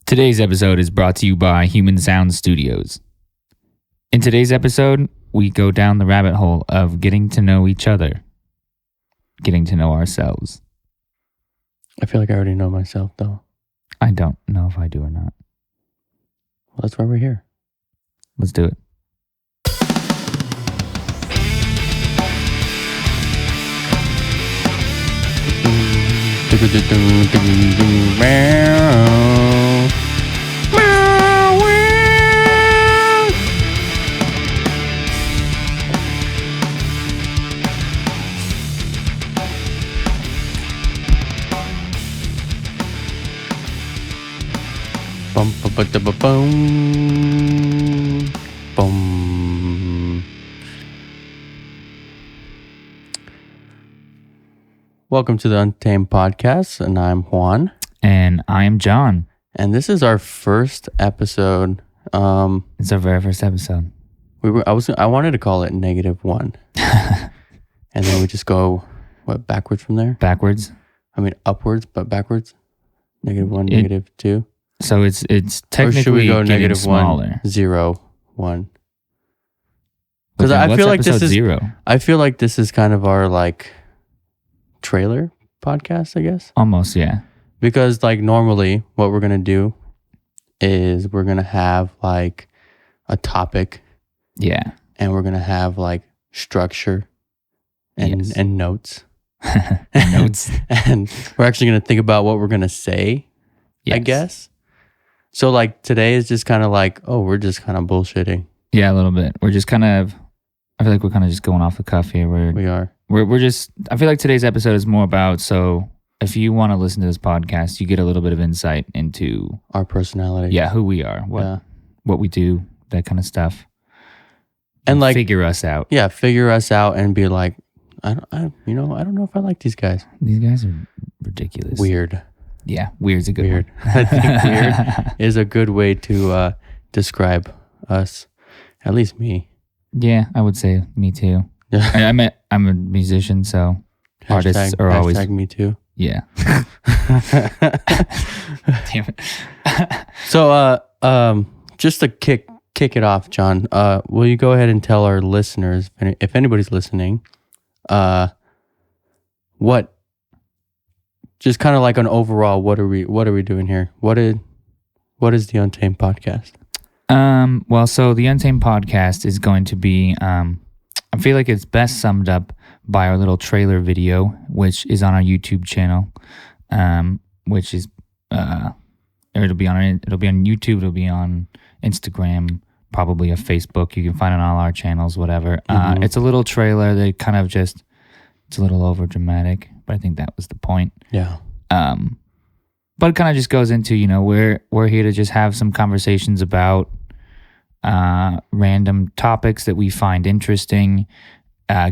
Today's episode is brought to you by Human Sound Studios. In today's episode, we go down the rabbit hole of getting to know each other, getting to know ourselves. I feel like I already know myself, though. I don't know if I do or not. Well, that's why we're here. Let's do it. Bum, ba, ba, da, ba, bum. Bum. Welcome to the Untamed Podcast, and I'm Juan. And I am John. And this is our first episode. It's our very first episode. I wanted to call it -1, and then we just go backwards from there. Backwards. I mean upwards, but backwards. -1, -2. So it's technically or should we go getting -1, smaller. 0, 1? But Because then I what's feel like this episode is 0? I feel like this is kind of our like trailer podcast, I guess. Almost, yeah. Because like normally what we're gonna do is we're gonna have like a topic, Yeah. and we're gonna have like structure and Yes. and notes. Notes. And we're actually gonna think about what we're gonna say, I Yes. guess. So like today is just kind of like, oh, we're just kind of bullshitting. Yeah, a little bit. We're just kind of, I feel like we're kind of just going off the cuff here. We are. We're just, I feel like today's episode is more about, so if you want to listen to this podcast, you get a little bit of insight into, Our personality. who we are, what we do, that kind of stuff. And like, figure us out. yeah, figure us out and be like, I don't know if I like these guys. These guys are ridiculous. Weird. Yeah, weird's a good Weird. one. I think weird is a good way to describe us. At least me. Yeah, I would say me too. Yeah. I'm a musician, so artists are always, me too. yeah. Damn it. So just to kick it off, John, will you go ahead and tell our listeners, if anybody's listening, what, just kind of like an overall, what are we doing here? What is the Untamed Podcast? Well, so the Untamed Podcast is going to be, I feel like it's best summed up by our little trailer video, which is on our YouTube channel, which is, it'll be on YouTube, it'll be on Instagram, probably a Facebook. You can find it on all our channels, whatever. Mhm. It's a little trailer that kind of just, it's a little over dramatic, but I think that was the point. Yeah. But it kind of just goes into, we're here to just have some conversations about random topics that we find interesting,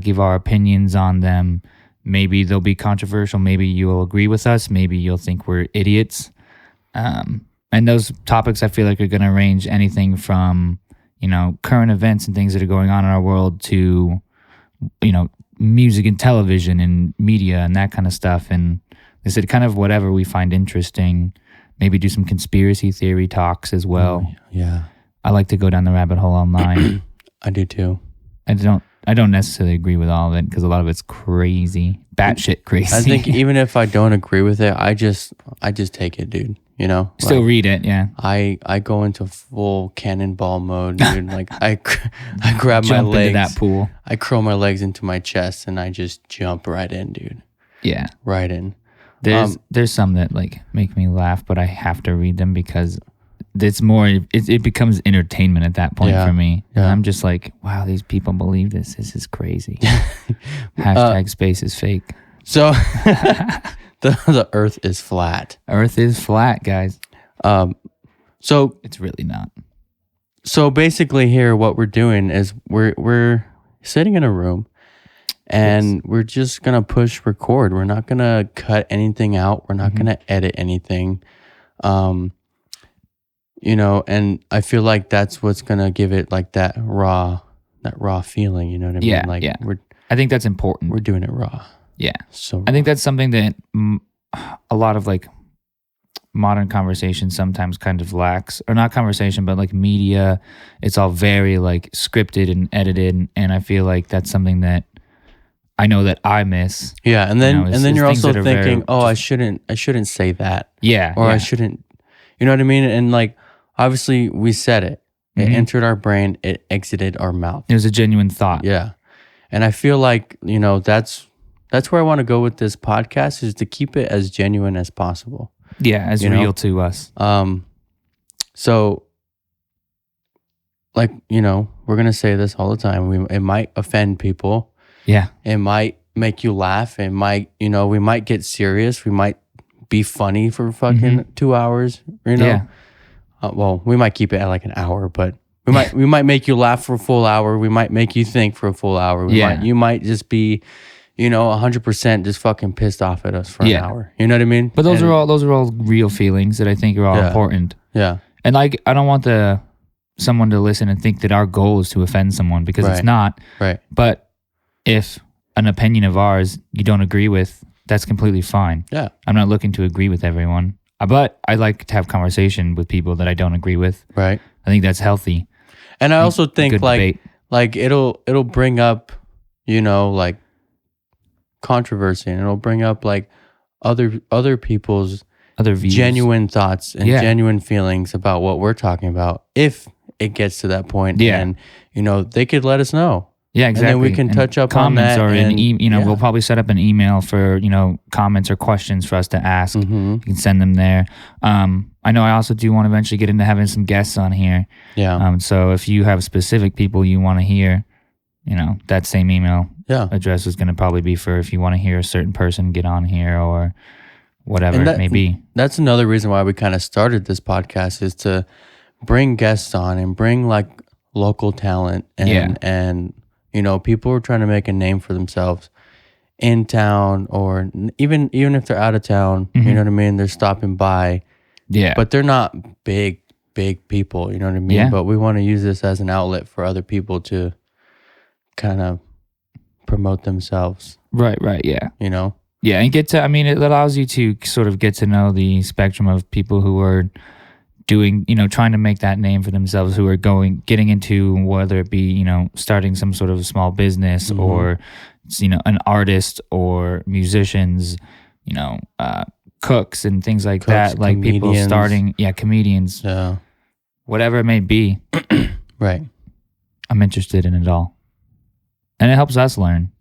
give our opinions on them. Maybe they'll be controversial. Maybe you'll agree with us. Maybe you'll think we're idiots. And those topics I feel like are going to range anything from, current events and things that are going on in our world to, music and television and media and that kind of stuff. And I said, kind of whatever we find interesting. Maybe do some conspiracy theory talks as well. Yeah. I like to go down the rabbit hole online. I do too. I don't necessarily agree with all of it because a lot of it's crazy, batshit crazy. I think even if I don't agree with it, I just take it, dude. Still read it, yeah. I go into full cannonball mode, dude. Like I grab my Jump legs, into that pool. I curl my legs into my chest, and I just jump right in, dude. Yeah, Right in. there's some that like make me laugh, but I have to read them because it's more. It becomes entertainment at that point Yeah, for me. And yeah. I'm just like, wow, these people believe this. This is crazy. Hashtag space is fake. So the Earth is flat. Earth is flat, guys. So It's really not. So basically, here what we're doing is we're sitting in a room, and we're just gonna push record. We're not gonna cut anything out. We're not gonna edit anything. And I feel like that's what's gonna give it like that raw feeling. You know what I mean? Yeah, Like yeah. I think that's important. we're doing it raw. Yeah. So I think that's something that a lot of like modern conversation sometimes kind of lacks, or not conversation, but like media. It's all very like scripted and edited, and I feel like that's something that I know that I miss. Yeah, and then it's you're things also that are very thinking, oh, I shouldn't say that, Yeah, or I yeah. shouldn't, you know what I mean? And like, obviously, we said it. It entered our brain. It exited our mouth. It was a genuine thought. Yeah, and I feel like that's where I want to go with this podcast, is to keep it as genuine as possible. Yeah, as real to us. So, like, we're gonna say this all the time. It might offend people. Yeah, It might make you laugh. It might, we might get serious. We might be funny for fucking 2 hours. Yeah. Well, we might keep it at like an hour, but we might make you laugh for a full hour. We might make you think for a full hour. You might just be, 100% just fucking pissed off at us for an hour. You know what I mean? But those are all real feelings that I think are all important. Yeah. And like, I don't want someone to listen and think that our goal is to offend someone, because it's not. Right. But if an opinion of ours you don't agree with, that's completely fine. Yeah. I'm not looking to agree with everyone, but I like to have conversation with people that I don't agree with. Right. I think that's healthy. And I also think good debate. like it'll bring up, like controversy, and it'll bring up like other people's Other views. genuine thoughts and genuine feelings about what we're talking about, if it gets to that point. Yeah. And they could let us know. Yeah, exactly. And then we can touch up comments on that. Or we'll probably set up an email for, comments or questions for us to ask. You can send them there. I know I also do want to eventually get into having some guests on here. Yeah. So if you have specific people you want to hear, that same email address is going to probably be for if you want to hear a certain person get on here or whatever it may be. That's another reason why we kind of started this podcast, is to bring guests on and bring like local talent and people are trying to make a name for themselves in town, or even if they're out of town, you know what I mean? They're stopping by. Yeah. But they're not big people, you know what I mean? Yeah. But we want to use this as an outlet for other people to kind of promote themselves. Right, yeah. Yeah, and it allows you to sort of get to know the spectrum of people who are doing, trying to make that name for themselves, who are getting into, whether it be, starting some sort of small business or, an artist or musicians, cooks and things like that. Like comedians. people starting, comedians, whatever it may be. Right. I'm interested in it all. And it helps us learn.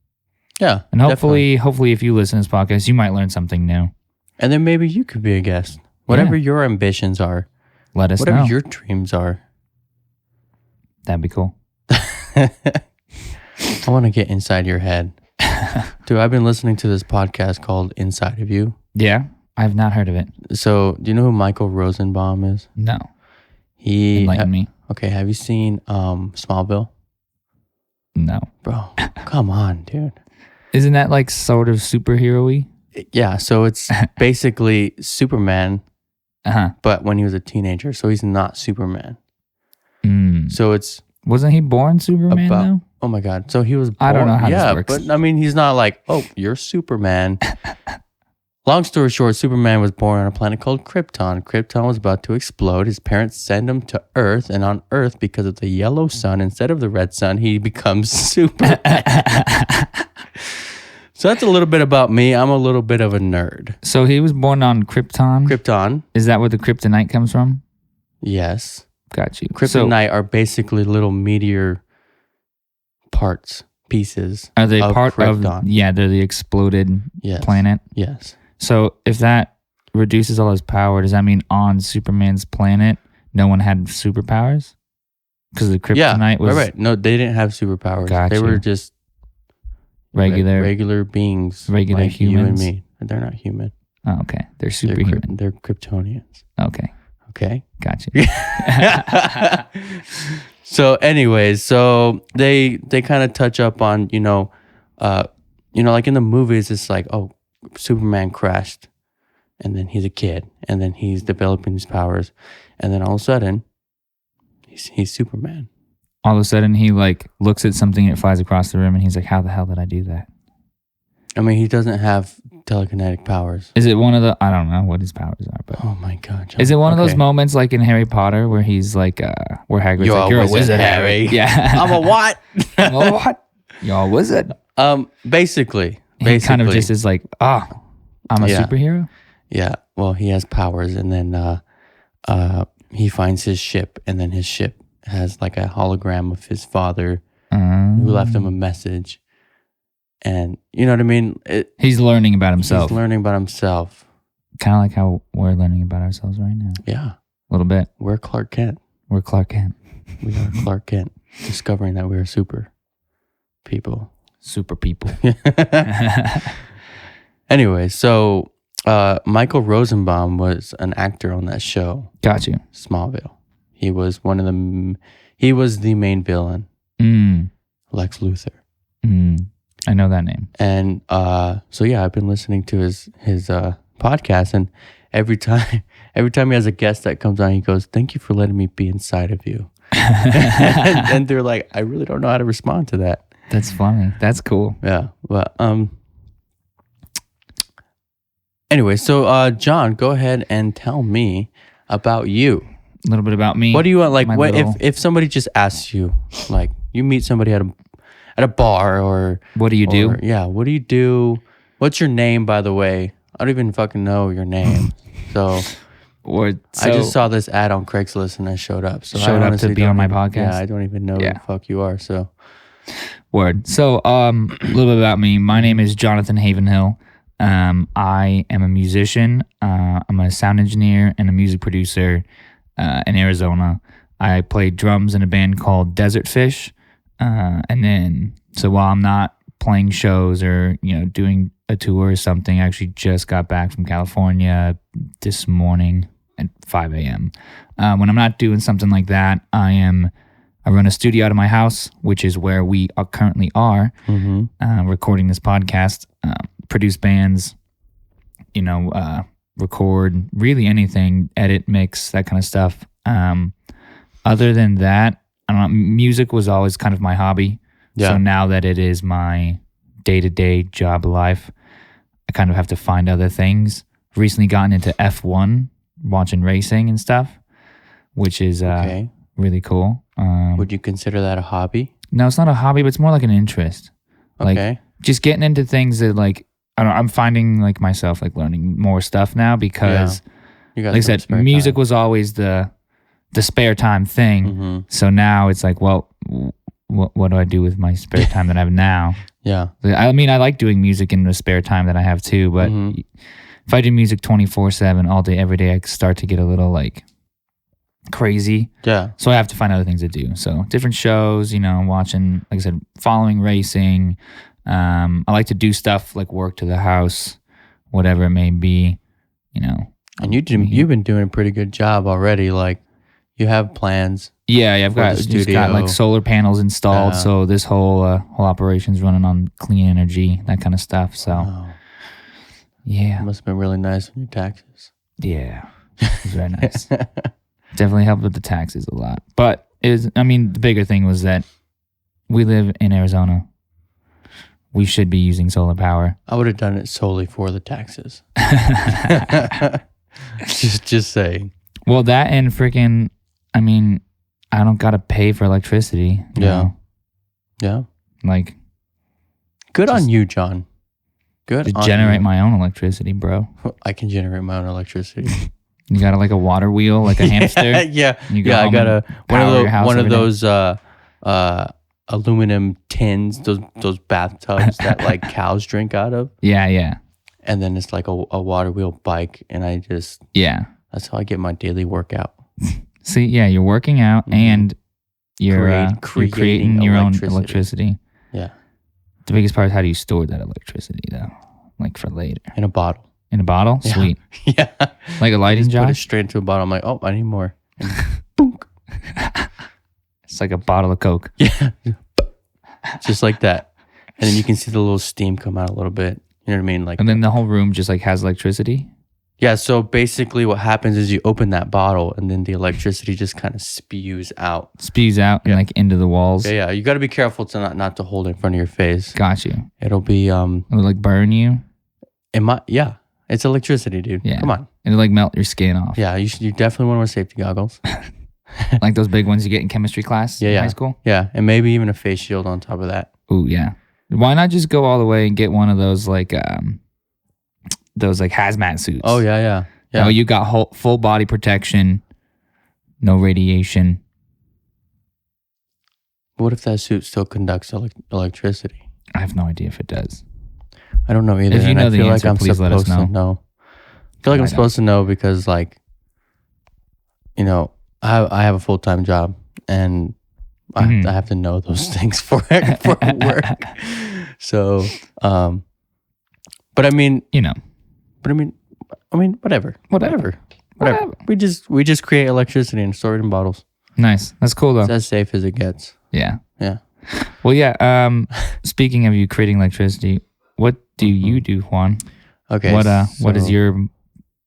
Yeah. And hopefully if you listen to this podcast, you might learn something new. And then maybe you could be a guest. Whatever your ambitions are. Let us know. Whatever your dreams are. That'd be cool. I want to get inside your head. Dude, I've been listening to this podcast called Inside of You. Yeah? I've not heard of it. So, do you know who Michael Rosenbaum is? No. Enlighten me. Okay, have you seen Smallville? No. Bro, come on, dude. Isn't that like sort of superhero-y? Yeah, so it's basically Superman, but when he was a teenager, so he's not Superman. So it's... Wasn't he born Superman, though? Oh my God. So he was born... I don't know how this works. But I mean, he's not like, oh, you're Superman. Long story short, Superman was born on a planet called Krypton. Krypton was about to explode. His parents send him to Earth, and on Earth, because of the yellow sun instead of the red sun, he becomes Superman. So that's a little bit about me. I'm a little bit of a nerd. So he was born on Krypton? Krypton. Is that where the kryptonite comes from? Yes. Got you. Kryptonite are basically little meteor pieces. Are they part Krypton. of... Yeah, they're the exploded planet? Yes. So if that reduces all his power, does that mean on Superman's planet, no one had superpowers? Because the kryptonite was... right. No, they didn't have superpowers. They were just... regular beings. Regular like humans. You and me. They're not human. Oh, okay. They're superhuman. They're Kryptonians. Okay. Gotcha. So anyways, they kind of touch up on, like in the movies, it's like, oh, Superman crashed and then he's a kid and then he's developing his powers. And then all of a sudden he's Superman. All of a sudden he like looks at something and it flies across the room and he's like, how the hell did I do that? I mean, he doesn't have telekinetic powers. Is it one of the? I don't know what his powers are, but Oh my god! John. is it one of those Okay. moments like in Harry Potter where he's like, where Hagrid's You're like, a "You're a wizard, wizard, Harry." Yeah, I'm a what? I'm a what? You're a wizard. Basically, He kind of just is like, I'm a Yeah. superhero. yeah. Well, he has powers, and then he finds his ship, and then his ship has like a hologram of his father who left him a message, and you know what I mean. He's learning about himself. He's learning about himself. Kind of like how we're learning about ourselves right now. Yeah, A little bit. we're Clark Kent. We're Clark Kent. We are Clark Kent, discovering that we are super people. Super people. Anyway, so Michael Rosenbaum was an actor on that show, Got you. Smallville. He was he was the main villain, Lex Luthor. I know that name. And so yeah, I've been listening to his podcast, and every time he has a guest that comes on, he goes, "Thank you for letting me be inside of you." and they're like, I really don't know how to respond to that. That's funny. That's cool. Yeah, but anyway, so John, go ahead and tell me about you. A little bit about me. What do you want? Like, My what little- if somebody just asks you, like, you meet somebody at a bar or What do you do? or- yeah, what do you do? What's your name, by the way? I don't even fucking know your name. So Or I just saw this ad on Craigslist and I showed up. So I Showed up to honestly be don't on my even- podcast? Yeah, I don't even know who Yeah. the fuck you are. So Word. So, a little bit about me. My name is Jonathan Havenhill. I am a musician. I'm a sound engineer and a music producer in Arizona. I play drums in a band called Desert Fish. And then, so while I'm not playing shows or, doing a tour or something, I actually just got back from California this morning at 5 a.m. When I'm not doing something like that, I run a studio out of my house, which is where we currently are recording this podcast, produce bands, record really anything, edit, mix, that kind of stuff. Other than that, I don't know, music was always kind of my hobby. Yeah. So now that it is my day-to-day job life, I kind of have to find other things. Recently gotten into F1, watching racing and stuff, which is okay, really cool. would you consider that a hobby? No, it's not a hobby, but it's more like an interest. Like Okay, just getting into things that like I'm finding like myself like learning more stuff now because you got like I some said, spare music time. was always the spare time thing. Mhm. So now it's like, well, what do I do with my spare time that I have now? Yeah, I mean, I like doing music in the spare time that I have too, but Mhm. if I do music 24/7 all day, every day, I start to get a little like crazy. yeah, So I have to find other things to do. So different shows, watching, like I said, following racing. I like to do stuff like work to the house, whatever it may be, and you've been doing a pretty good job already. Like, you have plans. Yeah, I've For got the just got like studio. solar panels installed. Yeah. So this whole operation's running on clean energy, that kind of stuff. So Oh, it yeah, must have been really nice on your taxes. yeah, it's very nice. Definitely helped with the taxes a lot. But the bigger thing was that we live in Arizona. We should be using solar power. I would have done it solely for the taxes. just saying. Well, that and freaking, I don't gotta pay for electricity. you Yeah. know? Yeah. Like Good Just- on you, John. Good to on generate you. my own electricity, bro. I can generate my own electricity. You got like a water wheel, like a hamster. yeah. You go Yeah, I home got and one of power your house one of every day. those aluminum tins, those bathtubs that like cows drink out of. Yeah. And then it's like a water wheel bike, and Yeah. that's how I get my daily workout. See, yeah, you're working out Mhm. and you're, Creating you're creating your own electricity. Yeah. The biggest part is how do you store that electricity though? Like for later. In a bottle. In a bottle? Yeah. Sweet. Yeah. Like a lighting Just put jar? it straight into a bottle. I'm like, oh, I need more. And boom. It's like a bottle of Coke. Yeah. Just like that. And then you can see the little steam come out a little bit. You know what I mean? Like, And then the whole room just like has electricity. Yeah, so basically what happens is you open that bottle and then the electricity just kind of spews out. Spews out and like into the walls. Yeah, you got to be careful to not to hold it in front of your face. Got you. It'll be It would like burn you. It's electricity, dude. Yeah. Come on. It'll like melt your skin off. Yeah, you definitely want to wear safety goggles. Like those big ones you get in chemistry class in high school. Yeah, and maybe even a face shield on top of that. Ooh, yeah. Why not just go all the way and get one of those like hazmat suits? Oh yeah. Oh, you got full body protection, no radiation. What if that suit still conducts electricity? I have no idea if it does. I don't know either. If you and know I the feel answer, like I'm please let us supposed to know. I feel like I'm supposed to know because, like, you know, I have a full-time job and I have to know those things for work. So, but I mean, whatever. We just create electricity and store it in bottles. Nice. That's cool though. It's as safe as it gets. Yeah. Yeah. Well, yeah. Speaking of you creating electricity, what do you do, Juan? Okay. What is your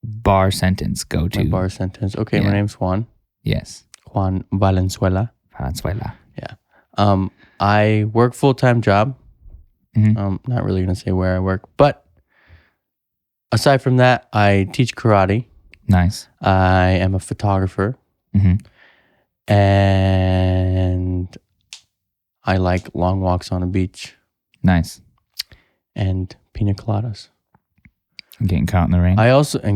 bar sentence go to? My bar sentence. Okay, my name's Juan. Yes. Juan Valenzuela. Valenzuela. Yeah. I work full-time job. Mm-hmm. Not really gonna say where I work, but aside from that, I teach karate. Nice. I am a photographer. Mm-hmm. And I like long walks on a beach. Nice. And pina coladas. Getting caught in the rain.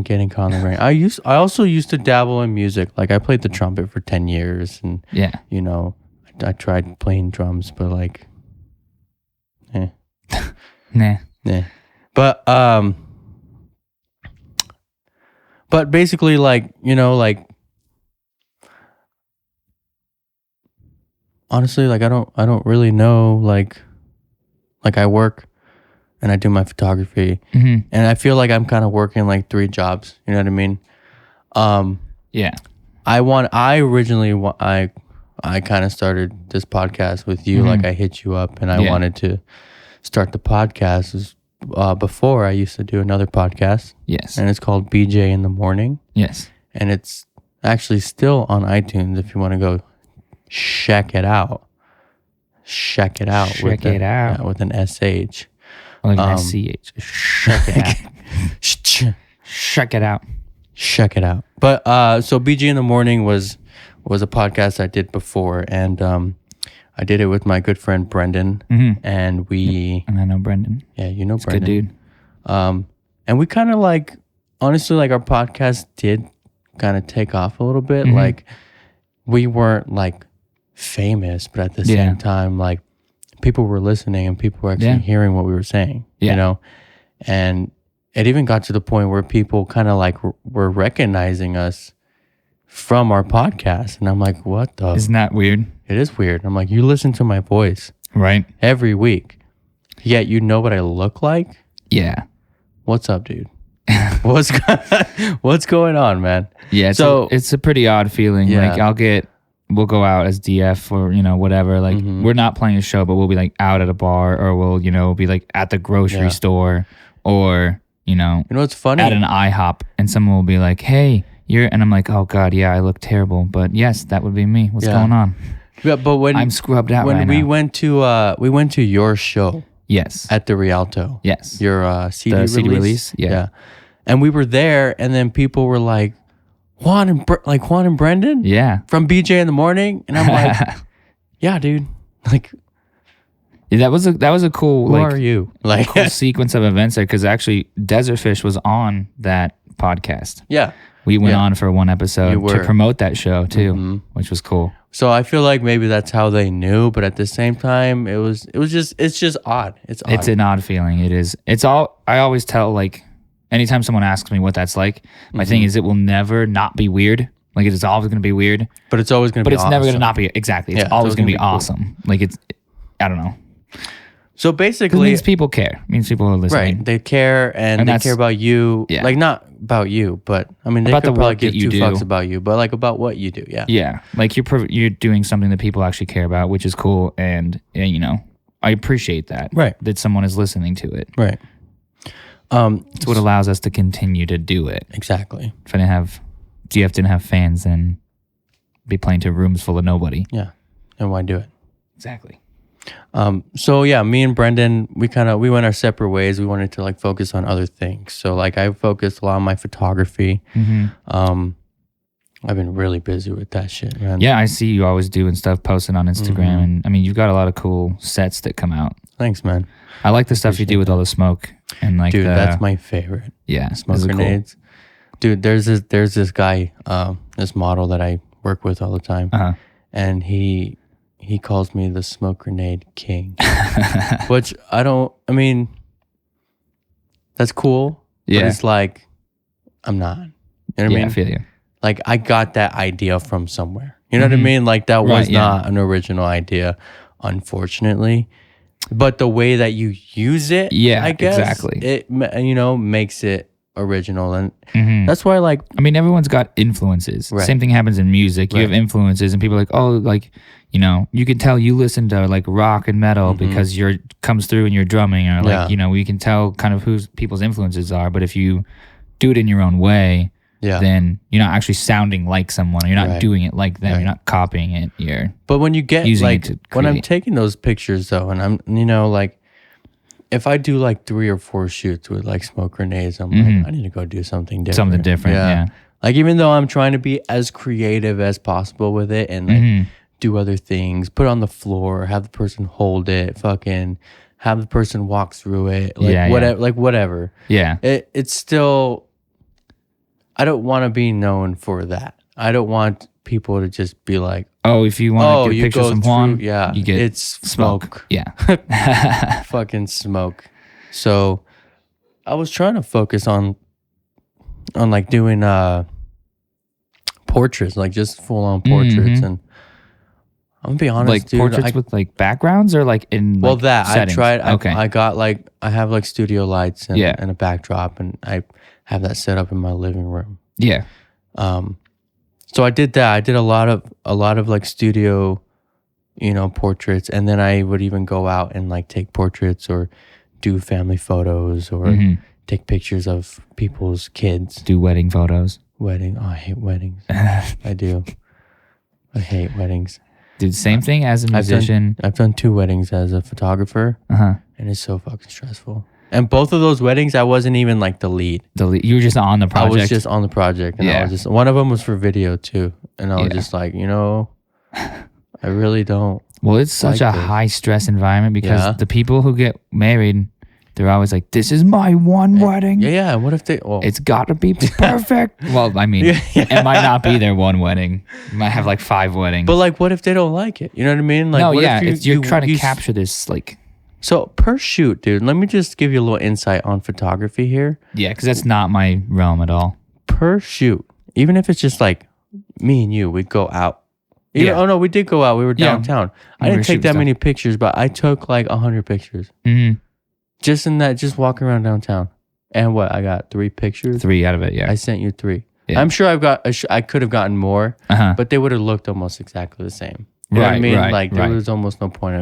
Getting caught in the rain. I also used to dabble in music. Like I played the trumpet for 10 years and you know, I tried playing drums, but like Nah. But basically, like, you know, like, honestly, like I don't really know, like I work and I do my photography, and I feel like I'm kind of working like 3 jobs. You know what I mean? Yeah. I kind of started this podcast with you. Like I hit you up and I wanted to start the podcast. Before I used to do another podcast. Yes. And it's called BJ in the Morning. Yes. And it's actually still on iTunes if you want to go check it out. Check it out. Check it out. Yeah, with an SH. Like an SCH. Check it out. Check it out. Check it out. But so BJ in the Morning was a podcast I did before, and I did it with my good friend Brendan, and I know Brendan. Yeah, you know He's Brendan. Good dude. And we kind of like, honestly, like our podcast did kind of take off a little bit. Like we weren't like famous, but at the same time, like people were listening and people were actually hearing what we were saying, you know? And it even got to the point where people kind of like were recognizing us from our podcast. And I'm like, what the? Isn't that weird? It is weird. I'm like, you listen to my voice right every week, yet you know what I look like? Yeah. What's up, dude? What's going on, man? Yeah. It's a pretty odd feeling. Yeah. Like we'll go out as DF or, you know, whatever. Like we're not playing a show, but we'll be like out at a bar, or we'll, you know, be like at the grocery store, or, you know what's funny? At an IHOP, and someone will be like, hey, and I'm like, oh God, yeah, I look terrible. But yes, that would be me. What's going on? Yeah, but when I'm scrubbed out when we went to your show. Yes. At the Rialto. Yes. Your CD the release. CD release. Yeah. And we were there, and then people were like, Juan and Brendan? Yeah. From BJ in the Morning? And I'm like, yeah, dude. Like, yeah, that was a cool, who like, are you? Like, cool sequence of events there, because actually Desert Fish was on that podcast. Yeah. We went on for one episode to promote that show too, which was cool. So I feel like maybe that's how they knew, but at the same time, it's just odd. It's odd. It's an odd feeling. It is. I always tell, like, anytime someone asks me what that's like, my thing is it will never not be weird. Like, it is always going to be weird. But it's always going to be awesome. But it's never going to not be. Exactly. It's always going to be awesome. Cool. Like, I don't know. So basically, it means people care. It means people are listening. Right. They care, and they care about you. Yeah. Like, not about you, but I mean, they could probably give 2 fucks about you, but like about what you do. Yeah. Yeah. Like you're doing something that people actually care about, which is cool. And you know, I appreciate that. Right. That someone is listening to it. Right. It's what allows us to continue to do it. Exactly. If GF didn't have fans, then be playing to rooms full of nobody. Yeah. And why do it? Exactly. So yeah, me and Brendan, we went our separate ways. We wanted to like focus on other things. So like I focused a lot on my photography. I've been really busy with that shit, man. Yeah, I see you always doing stuff, posting on Instagram, and I mean, you've got a lot of cool sets that come out. Thanks, man. I like the stuff you do with all the smoke and like. Dude, that's my favorite. Yeah, smoke grenades. Cool. Dude, there's this guy, this model that I work with all the time, and he calls me the smoke grenade king, which I mean, that's cool. Yeah, but it's like I'm not. You know what I mean? I feel you. Like I got that idea from somewhere. You know what I mean? Like that was not an original idea, unfortunately. But the way that you use it, I guess, exactly. It makes it original, and that's why like I mean, everyone's got influences. Right. Same thing happens in music. You have influences, and people are like, oh, like you can tell you listen to like rock and metal because comes through in your drumming, or like we can tell kind of who people's influences are. But if you do it in your own way. Yeah. Then you're not actually sounding like someone. You're not doing it like them. You're not copying it. But when you get using like when I'm taking those pictures though, and I'm like, if I do like 3 or 4 shoots with like smoke grenades, I'm like, I need to go do something different. Something different. Yeah. Like even though I'm trying to be as creative as possible with it, and like do other things, put it on the floor, have the person hold it, fucking have the person walk through it, like whatever, like whatever. Yeah. It's still. I don't want to be known for that. I don't want people to just be like, oh, if you want to get pictures from Juan, you get it's smoke. Yeah. Fucking smoke. So I was trying to focus on like doing portraits, like just full on portraits. And I'm gonna be honest, like dude, portraits with like backgrounds or like in like settings? I tried. Okay. I got like I have like studio lights and a backdrop, and I have that set up in my living room. Yeah. So I did that. I did a lot of like studio, portraits, and then I would even go out and like take portraits or do family photos or take pictures of people's kids. Do wedding photos. Oh, I hate weddings. I do. I hate weddings. Dude, same thing as a musician. I've done 2 weddings as a photographer, and it's so fucking stressful. And both of those weddings, I wasn't even like the lead. You were just on the project. I was just on the project, and I was just. One of them was for video too, and I was just like, I really don't. Well, it's such a high stress environment because the people who get married, they're always like, "This is my one wedding." Yeah. What if they? Well, it's got to be perfect. Well, I mean, it might not be their one wedding. You might have like 5 weddings. But like, what if they don't like it? You know what I mean? Like, no, if you're trying to capture this like. So per shoot, dude, let me just give you a little insight on photography here. Yeah, because that's not my realm at all. Per shoot, even if it's just like me and you, we'd go out. Oh no, we did go out. We were downtown. I didn't take that many pictures, but I took like 100 pictures. Just walking around downtown. And what? I got 3 pictures. 3 out of it, yeah. I sent you 3. Yeah. Yeah. I'm sure I could have gotten more, but they would have looked almost exactly the same. You know what I mean? Like there was almost no point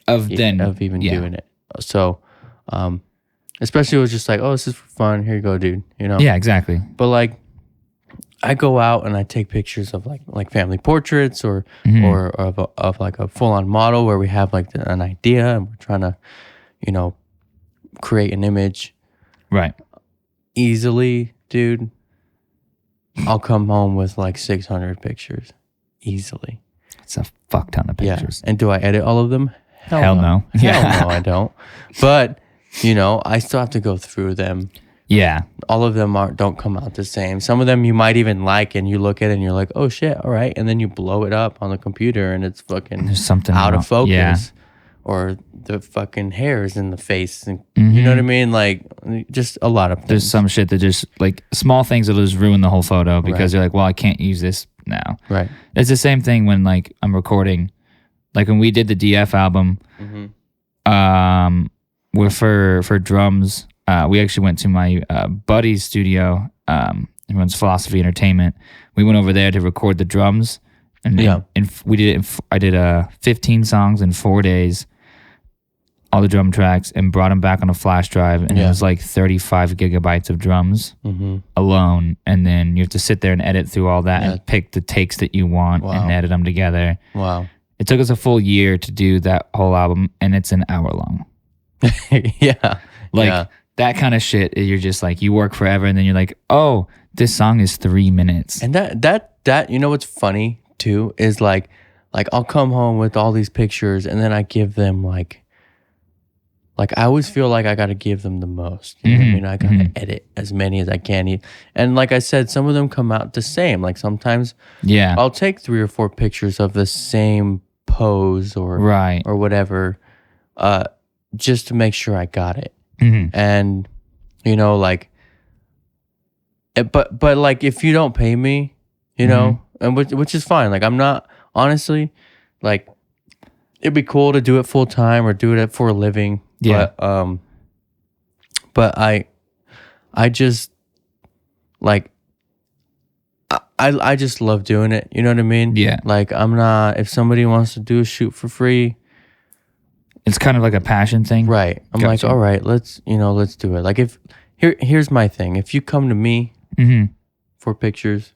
of even doing it. So, especially it was just like, oh, this is for fun. Here you go, dude. Yeah, exactly. But like, I go out and I take pictures of like family portraits or of like a full on model where we have like an idea and we're trying to, create an image. Right. Easily, dude. I'll come home with like 600 pictures. Easily. It's a fuck ton of pictures. Yeah. And do I edit all of them? Hell no. Hell no, I don't. But, I still have to go through them. Yeah. All of them don't come out the same. Some of them you might even like, and you look at it and you're like, oh shit, all right. And then you blow it up on the computer and it's fucking there's something out of focus. Yeah. Or the fucking hairs in the face. And, you know what I mean? Like, just a lot of things. There's some shit that just, like, small things that'll just ruin the whole photo because you're like, well, I can't use this now. Right. It's the same thing when, like, I'm recording. Like, when we did the DF album, for drums, we actually went to my buddy's studio. He runs Philosophy Entertainment. We went over there to record the drums. And we did it. I did 15 songs in 4 days. all the drum tracks and brought them back on a flash drive, and it Yeah. was like 35 gigabytes of drums alone. And then you have to sit there and edit through all that Yeah. and pick the takes that you want Wow. and edit them together. Wow. It took us a full year to do that whole album, and it's an hour long. Yeah. Like Yeah. that kind of shit, you're just like, you work forever, and then you're like, oh, this song is 3 minutes. And that you know what's funny too is like I'll come home with all these pictures and then I give them like I always feel like I got to give them the most. You know what I mean? I got to edit as many as I can. And like I said, some of them come out the same. Like sometimes Yeah. I'll take 3 or 4 pictures of the same pose or Right. or whatever, just to make sure I got it. Mhm. And you know, like, but like if you don't pay me, you know, and which is fine. Like I'm not honestly, like it'd be cool to do it full time or do it for a living. Yeah. But I just like I just love doing it. You know what I mean? Yeah. Like I'm not. If somebody wants to do a shoot for free, It's kind of like a passion thing. right? I'm Gotcha. like, all right, let's do it. Like if here's my thing. If you come to me Mm-hmm. for pictures,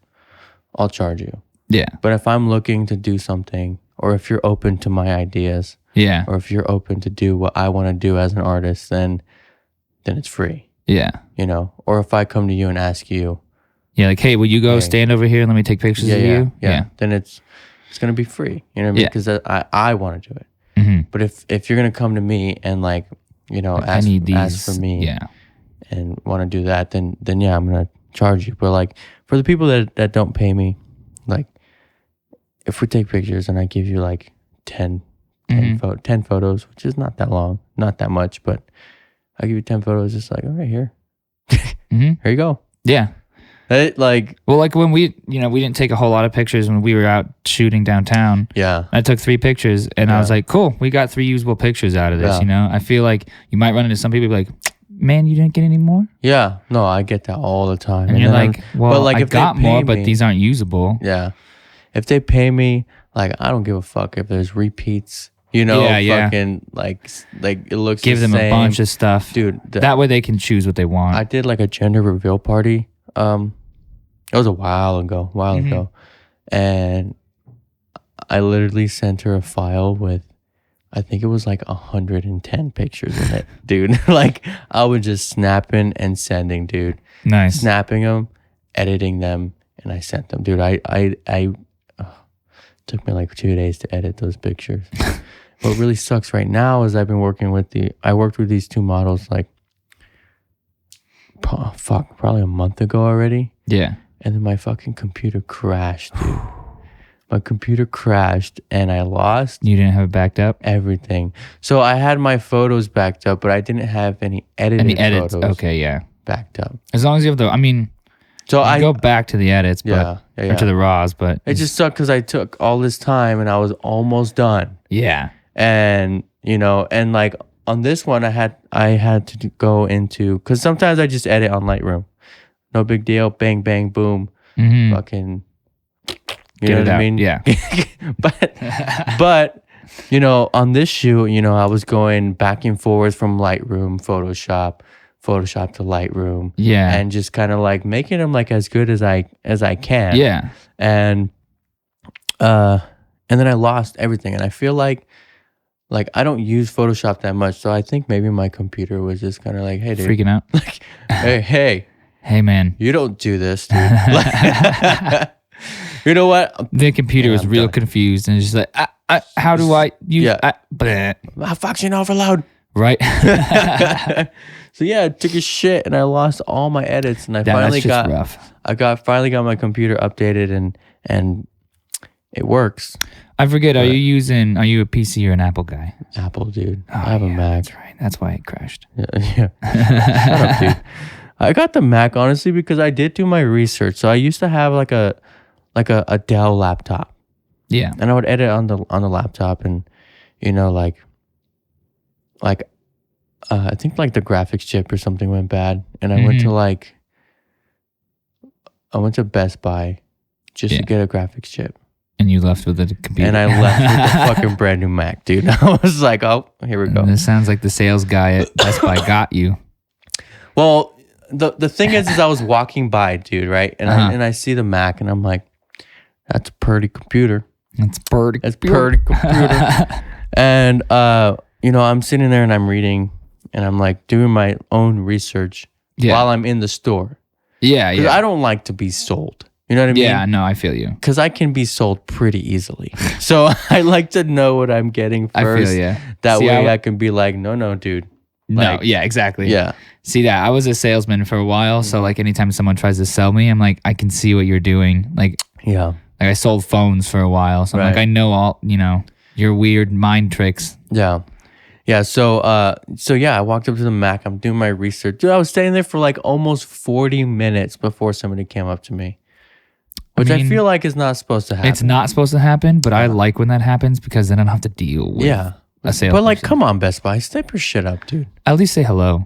I'll charge you. Yeah. But if I'm looking to do something, or if you're open to my ideas, Yeah. or if you're open to do what I want to do as an artist, then it's free. Yeah. You know. Or if I come to you and ask you, Yeah. Like, hey, will you go Hey. stand over here and let me take pictures of you? then it's gonna be free. You know what I mean? Yeah. Because I want to do it. Mm-hmm. But if you're gonna come to me and like I need these. ask for me Yeah. and want to do that, then yeah, I'm gonna charge you. But like for the people that don't pay me, like if we take pictures and I give you like 10 photos, which is not that long, not that much, but I give you 10 photos, just like, all right, here Mm-hmm. you go. Yeah. Like Well, like when we didn't take a whole lot of pictures when we were out shooting downtown. yeah, I took 3 pictures, and I was Yeah. like, cool, we got 3 usable pictures out of this. Yeah. You know, I feel like you might run into some people like, man, you didn't get any more? yeah, no, I get that all the time. And you're then like, well, like, I if they got more, pay but me- these aren't usable. yeah, if they pay me, like I don't give a fuck if there's repeats. You know, Yeah. fucking like it looks. Give the them a same. bunch of stuff. dude. That way they can choose what they want. I did like a gender reveal party. It was a while ago, and I literally sent her a file with, I think it was like 110 pictures in it, dude. Like I was just snapping and sending, dude, Nice. snapping them, editing them, and I sent them, dude. Took me like 2 days to edit those pictures. What really sucks right now is I worked with these 2 models like, probably a month ago already. Yeah. And then my fucking computer crashed, dude. My computer crashed and I lost You didn't have it backed up? everything. So I had my photos backed up, but I didn't have any edited Any edits? photos Okay, yeah. backed up. As long as you have So you I go back to the edits, but yeah. or to the raws, but It just sucked because I took all this time and I was almost done. yeah. And and like on this one I had to go into, because sometimes I just edit on Lightroom. No big deal. Bang, bang, boom. Mm-hmm. Fucking, you Get know it what I out. mean? Yeah. but on this shoot, I was going back and forth from Lightroom, Photoshop to Lightroom, Yeah. and just kind of like making them like as good as I can. Yeah. And then I lost everything, and I feel like I don't use Photoshop that much, so I think maybe my computer was just kind of like, hey, dude, Freaking out. like, hey, Hey, man. you don't do this, dude. Like, you know what? The computer Yeah, was I'm real done. confused and it's just like, how do I use Yeah. bleh, Malfunction overload. right? So yeah, I took a shit and I lost all my edits, and I finally that's just rough. finally got my computer updated and it works. I forget, are you a PC or an Apple guy? Apple, dude. Oh, I have a yeah, Mac. That's right. That's why it crashed. Yeah. Shut up, dude. I got the Mac honestly because I did do my research. So I used to have like a Dell laptop, Yeah. and I would edit on the laptop, and I think like the graphics chip or something went bad, and I went to Best Buy just Yeah. to get a graphics chip. And you left with the computer. And I left with the fucking brand new Mac, dude. I was like, oh, here we go. And this sounds like the sales guy at Best Buy got you. Well, the thing is I was walking by, dude, right? And I see the Mac, and I'm like, that's a pretty computer. It's pretty. It's pretty computer. And I'm sitting there and I'm reading, and I'm like doing my own research while I'm in the store. Yeah, yeah. I don't like to be sold. You know what I mean? Yeah, no, I feel you. Because I can be sold pretty easily. So I like to know what I'm getting first. I feel you. That way I can be like, no, dude. No, yeah, exactly. Yeah. See that? I was a salesman for a while. So like anytime someone tries to sell me, I'm like, I can see what you're doing. Like, yeah. Like I sold phones for a while. So I'm like, I know all, your weird mind tricks. Yeah. Yeah. So I walked up to the Mac. I'm doing my research. Dude, I was standing there for like almost 40 minutes before somebody came up to me. Which I feel like is not supposed to happen. It's not supposed to happen, but I like when that happens because then I don't have to deal with a sales. But like, come on, Best Buy, step your shit up, dude. At least say hello.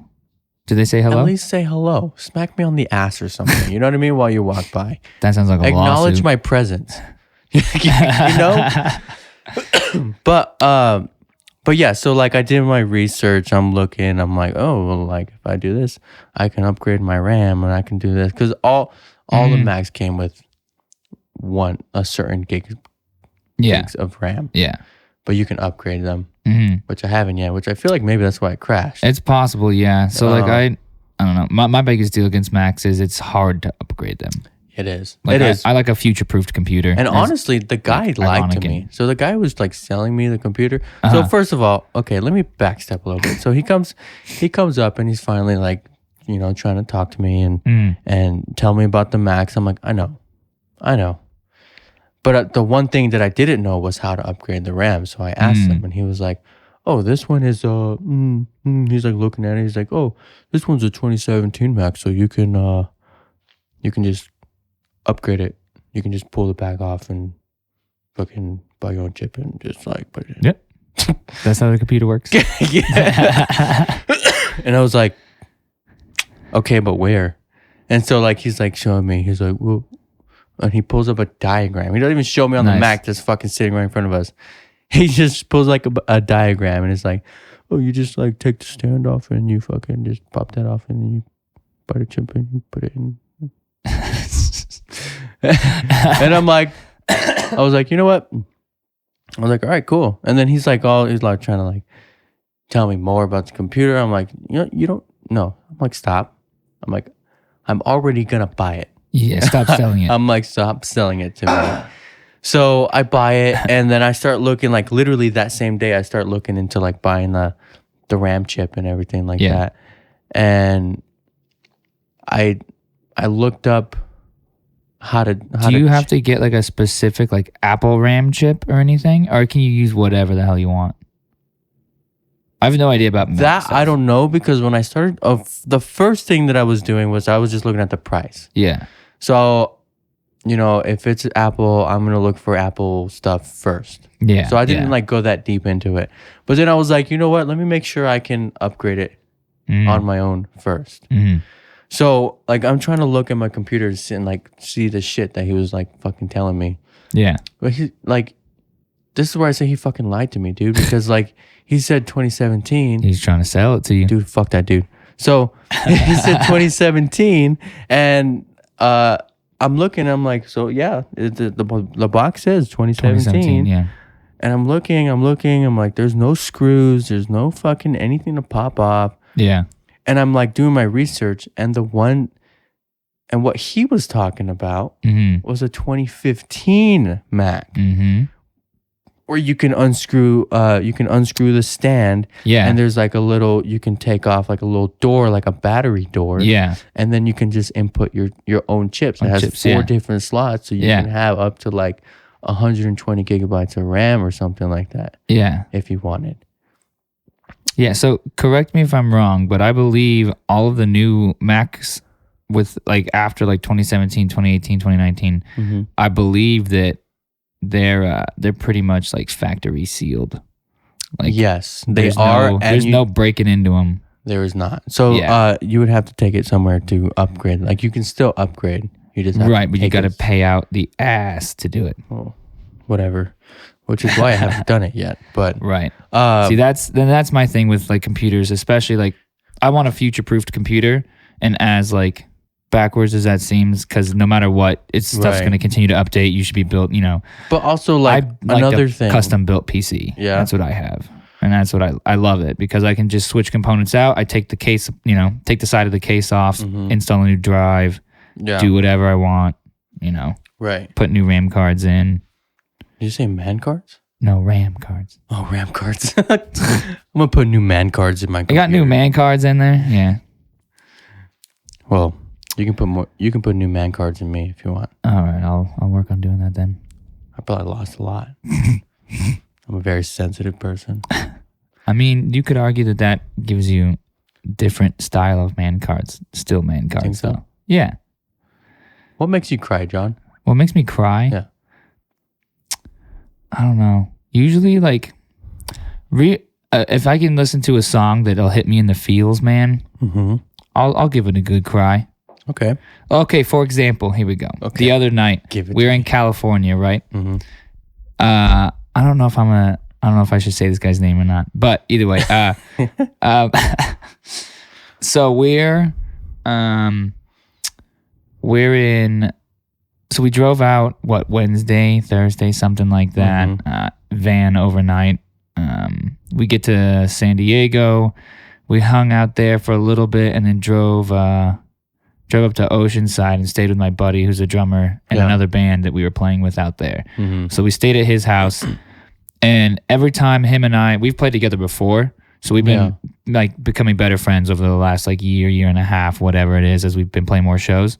Do they say hello? At least say hello. Smack me on the ass or something. You know what I mean? While you walk by. That sounds like a Acknowledge lawsuit. my presence. you know? But yeah, so like I did my research. I'm looking. I'm like, oh, well, like if I do this, I can upgrade my RAM and I can do this. Because all the Macs came with a certain gigs of RAM. Yeah. But you can upgrade them, which I haven't yet, which I feel like maybe that's why it crashed. It's possible, yeah. So like I don't know. My biggest deal against Macs is it's hard to upgrade them. It is. Like it is. I like a future-proofed computer. And honestly, the guy lied to me. So the guy was like selling me the computer. So first of all, okay, let me backstep a little bit. So he comes up and he's finally like, trying to talk to me and tell me about the Macs. I'm like, I know. But the one thing that I didn't know was how to upgrade the RAM. So I asked him, and he was like, "Oh, this one is He's like looking at it. He's like, "Oh, this one's a 2017 Mac, so you can just upgrade it. You can just pull the back off and fucking buy your own chip and just like put it in." Yep. That's how the computer works. Yeah. And I was like, "Okay, but where?" And so like he's like showing me. He's like, "Well." And he pulls up a diagram. He doesn't even show me on the Mac that's fucking sitting right in front of us. He just pulls like a diagram and it's like, oh, you just like take the stand off and you fucking just pop that off and then you buy the chip and you put it in. And I'm like, I was like, you know what? I was like, all right, cool. And then he's like trying to like tell me more about the computer. I'm like, you don't know. I'm like, stop. I'm like, I'm already gonna buy it. Yeah, stop selling it. I'm like, stop selling it to me. So I buy it, and then I start looking, like literally that same day, I start looking into like buying the RAM chip and everything like that. And I looked up how to. Do you have to get like a specific like Apple RAM chip or anything, or can you use whatever the hell you want? I have no idea about that. stuff. I don't know, because when I started, the first thing that I was doing was I was just looking at the price. Yeah. So, if it's Apple, I'm going to look for Apple stuff first. Yeah. So I didn't like go that deep into it. But then I was like, you know what? Let me make sure I can upgrade it on my own first. Mm-hmm. So like I'm trying to look at my computer and like see the shit that he was like fucking telling me. Yeah. But he like, this is where I say he fucking lied to me, dude. Because like he said 2017. He's trying to sell it to you. Dude, fuck that dude. So he said 2017 and I'm looking, I'm like, so yeah, the box says 2017. Yeah. And I'm looking, I'm like, there's no screws, there's no fucking anything to pop off. Yeah. And I'm like doing my research, and what he was talking about was a 2015 Mac. Mm-hmm. Where you can unscrew the stand. Yeah. And there's like you can take off like a little door, like a battery door. Yeah. And then you can just input your own chips. It has 4 different slots. So you can have up to like 120 gigabytes of RAM or something like that. Yeah. If you wanted. Yeah. So correct me if I'm wrong, but I believe all of the new Macs with like after like 2017, 2018, 2019, I believe that they're pretty much like factory sealed. Like yes, they are. There's no breaking into them. There is not. So you would have to take it somewhere to upgrade. Like you can still upgrade. You just have but you got to pay out the ass to do it. Oh, whatever, which is why I haven't done it yet. But Right. See, that's my thing with like computers, especially like I want a future-proofed computer, and as like backwards as that seems, because no matter what, it's stuff's Right. going to continue to update. You should be built, but also like another a thing, custom built PC. Yeah. That's what I have. And that's what I love it because I can just switch components out. I take the case, take the side of the case off, install a new drive, yeah, do whatever I want, right. put new RAM cards in. Did you say man cards? No, RAM cards. Oh, RAM cards. I'm gonna put new man cards in my I computer. got new man cards in there. Yeah. Well, you can put more. You can put new man cards in me if you want. All right. I'll work on doing that then. I probably lost a lot. I'm a very sensitive person. I mean, you could argue that gives you different style of man cards. Still man cards, Think so? though. Yeah. What makes you cry, John? What makes me cry? Yeah. I don't know. Usually, like, if I can listen to a song that'll hit me in the feels, man, Mm-hmm. I'll give it a good cry. Okay. Okay, for example, here we go. Okay. The other night, Give it we were to in California, right? Mm-hmm. I don't know if I should say this guy's name or not, but either way, so so we drove out Wednesday, Thursday, something like that. Van overnight. We get to San Diego. We hung out there for a little bit and then drove up to Oceanside and stayed with my buddy who's a drummer and Yeah. another band that we were playing with out there. Mm-hmm. So we stayed at his house, and every time him and we've played together before, so we've been like becoming better friends over the last like year and a half, whatever it is, as we've been playing more shows.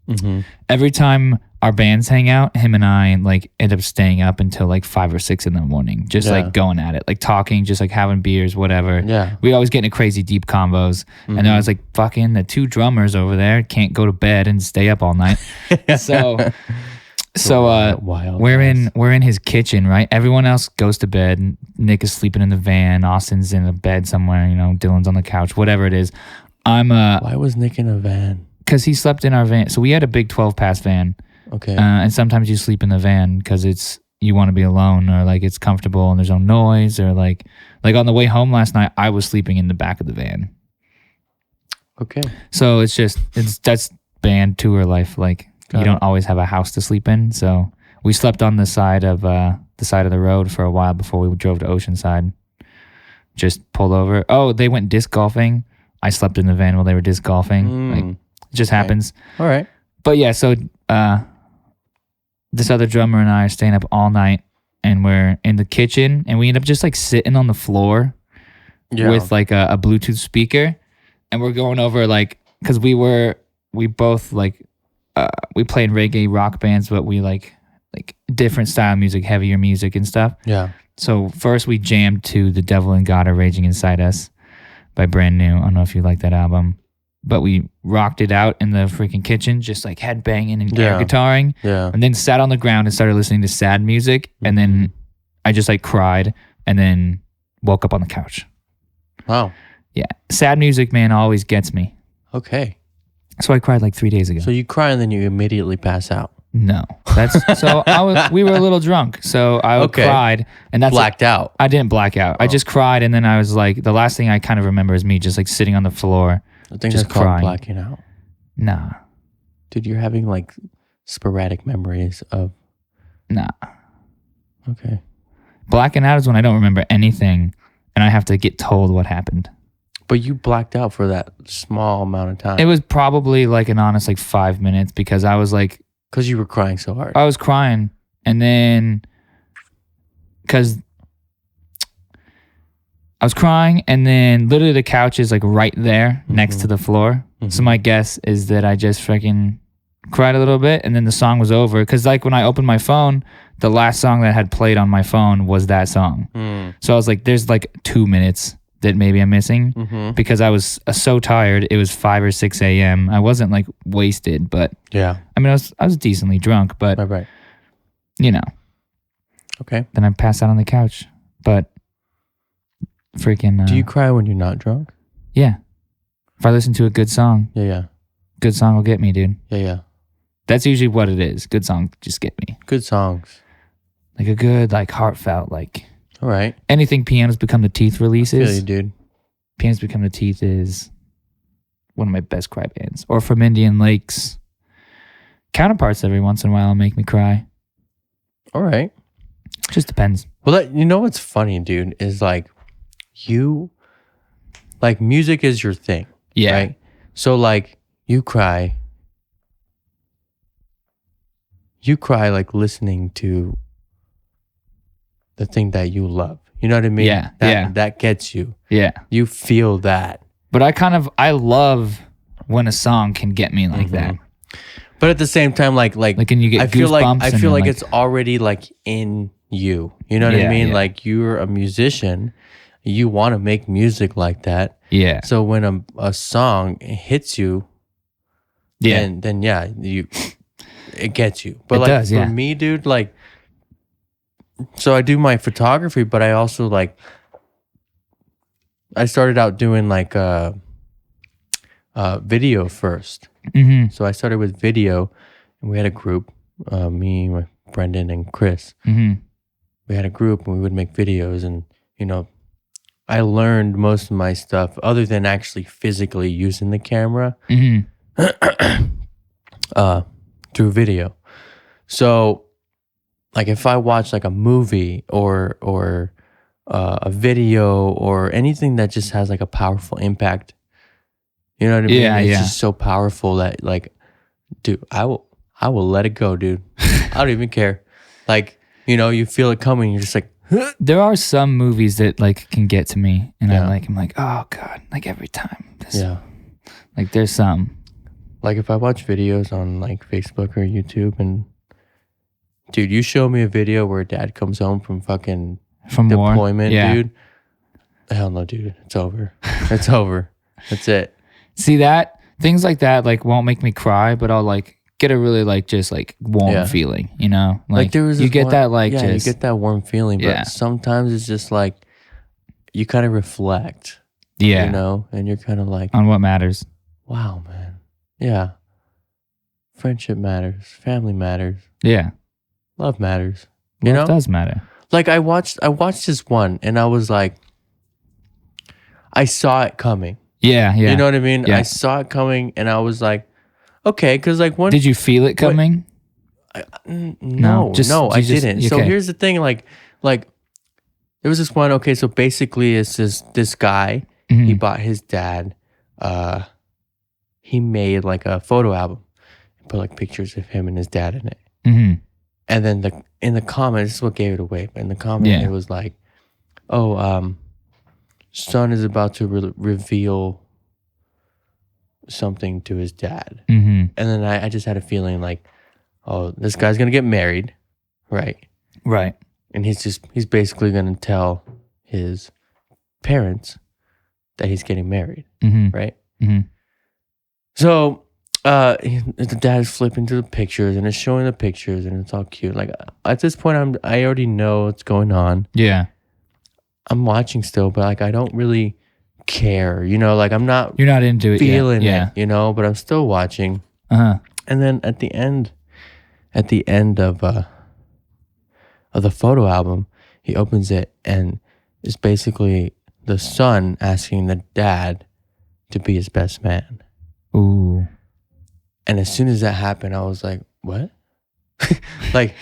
Mm-hmm. Every time our bands hang out, him and I like end up staying up until like 5 or 6 in the morning, just Yeah. like going at it, like talking, just like having beers, whatever. Yeah. We always get into crazy deep combos. And I was like, fucking the 2 drummers over there can't go to bed and stay up all night. So Wild we're guys. in his kitchen, right? Everyone else goes to bed. Nick is sleeping in the van. Austin's in a bed somewhere. Dylan's on the couch. Whatever it is, I'm Why was Nick in a van? because he slept in our van. So we had a big 12-pass van, Okay. and sometimes you sleep in the van because you want to be alone or like it's comfortable and there's no noise or like on the way home last night I was sleeping in the back of the van. Okay. So that's band tour life. Like Got you don't it. always have a house to sleep in. So we slept on the side of the road for a while before we drove to Oceanside. Just pulled over. Oh, they went disc golfing. I slept in the van while they were disc golfing. Like it just happens. All right. But yeah, so this other drummer and I are staying up all night, and we're in the kitchen, and we end up just like sitting on the floor with like a Bluetooth speaker, and we're going over like because we both like we play in reggae rock bands, but we like different style music, heavier music and stuff. Yeah. So first we jammed to The Devil and God Are Raging Inside Us by Brand New. I don't know if you like that album, but we rocked it out in the freaking kitchen, just like head banging and air guitaring, Yeah. and then sat on the ground and started listening to sad music, and then I just like cried and then woke up on the couch. Wow. Yeah, sad music, man, always gets me. Okay. So I cried like 3 days ago. So you cry and then you immediately pass out. No, that's so we were a little drunk, so I Okay. cried, and that's Blacked out. I didn't black out. I just cried, and then I was like, the last thing I kind of remember is me just like sitting on the floor. I think Just that's called crying. blacking out. Nah, Dude, you're having like sporadic memories of. nah. Okay. Blacking out is when I don't remember anything, and I have to get told what happened. But you blacked out for that small amount of time. It was probably like an honest like 5 minutes because I was like, Because you were crying so hard. I was crying, and then because I was crying, and then literally the couch is like right there next to the floor. So my guess is that I just freaking cried a little bit, and then the song was over. Because like when I opened my phone, the last song that had played on my phone was that song. So I was like, there's like 2 minutes that maybe I'm missing because I was so tired. It was 5 or 6 a.m. I wasn't like wasted, but Yeah. I mean, I was decently drunk, but Right. you know, Okay. then I passed out on the couch. But freaking, Do you cry when you're not drunk? yeah. If I listen to a good song, Yeah. good song will get me, dude. Yeah. That's usually what it is. Good song just get me. Good songs. Like a good, like heartfelt, like All right. anything Pianos Become the Teeth Feel releases. you, dude. Pianos Become the Teeth is one of my best cry bands. Or from Indian Lakes. Counterparts every once in a while will make me cry. All right. Just depends. Well, you know what's funny, dude, is like music is your thing. Yeah. Right? So like you cry like listening to the thing that you love. You know what I mean? Yeah, That gets you. Yeah. You feel that. But I love when a song can get me like that. But at the same time, like and you get I feel like goosebumps I and feel then, like it's already like in you. You know what I Yeah, mean? yeah. Like you're a musician, you want to make music like that. Yeah. So when a song hits you, Yeah. then it gets you. But It like does, for yeah. me, dude, like so I do my photography, but I also like I started out doing like video first. Mm-hmm. So I started with video, and we had a group, me, my Brendan, and Chris. Mm-hmm. We had a group, and we would make videos. And I learned most of my stuff other than actually physically using the camera Mm-hmm. through video. So, like, if I watch like a movie or a video or anything that just has like a powerful impact, you know what I mean? Yeah, It's yeah. just so powerful that like, dude, I will let it go, dude. I don't even care. Like, you feel it coming. You're just like, There are some movies that like can get to me, and Yeah. I'm like, oh god, like every time. yeah. Like there's some. Like if I watch videos on like Facebook or YouTube, and dude, you show me a video where dad comes home from fucking From war. deployment, Yeah. dude. Hell no, dude. It's over. It's over. That's it. See that? Things like that like won't make me cry, but I'll like get a really like just like warm Yeah. feeling, you know? Like, there was you this get one- that like yeah, just you get that warm feeling, but Yeah. sometimes it's just like you kind of reflect, yeah, and you're kind of like, on what matters. wow, man. Yeah. Friendship matters. Family matters. Yeah. Love matters. You Love know? does matter. Like I watched this one and I was like, I saw it coming. Yeah, yeah. You know what I mean? Yeah. I saw it coming and I was like, okay, because like one Did you feel it coming? no, just- no, I you just- didn't. So okay. here's the thing, like there was this one, okay, so basically it's this guy, he Mhm. bought his dad, he made like a photo album and put like pictures of him and his dad in it. Mhm. And then in the comments, this is what gave it away. But in the comment, Yeah. it was like, "Oh, son is about to reveal something to his dad." Mhm. And then I just had a feeling like, "Oh, this guy's gonna get married, right? Right. And he's basically gonna tell his parents that he's getting married, Mhm. right?" Mhm. So the dad is flipping through the pictures and it's showing the pictures and it's all cute. Like at this point, I already know what's going on. Yeah. I'm watching still, but like I don't really care. Like I'm not You're not into it feeling yet. it. But I'm still watching. Yeah. Uh-huh. And then at the end of the photo album, he opens it and it's basically the son asking the dad to be his best man. Ooh. And as soon as that happened, I was like, what? Like,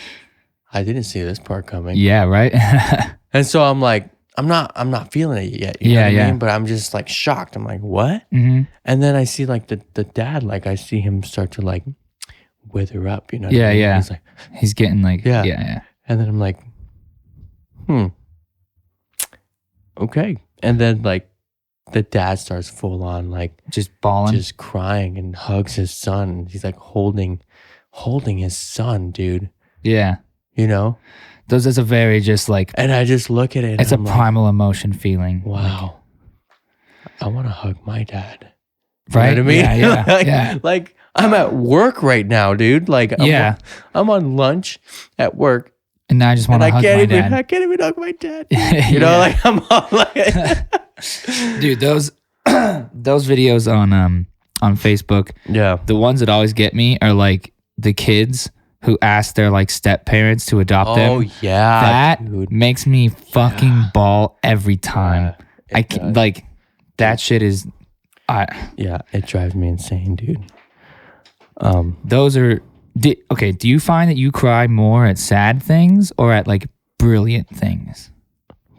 I didn't see this part coming. Yeah, right? And so I'm like, I'm not feeling it yet. You know Yeah, what I yeah. mean? But I'm just like shocked. I'm like, what? Mhm. And then I see like the dad, like I see him start to like wither up, you know? what I Yeah, mean? yeah. He's like, He's getting like Yeah. yeah. and then I'm like, okay. And then like the dad starts full on like Just bawling. just crying and hugs his son. He's like holding his son, dude. Yeah. Those Those is a very just like And I just look at it. And it's a I'm like, primal emotion feeling. wow. I want to hug my dad. Right? You know what I mean? Yeah, yeah. like, yeah. like I'm at work right now, dude. Like Yeah. I'm on lunch at work And now I just want and to I hug my can't dad. even hug my dad. Yeah. Like I'm all like Dude, those videos on Facebook, yeah. the ones that always get me are like the kids who asked their like step parents to adopt Oh them. yeah, That dude. makes me fucking bawl every time. Yeah, I it can, does. like that shit is. Yeah, it drives me insane, dude. Those are okay. Do you find that you cry more at sad things or at like brilliant things?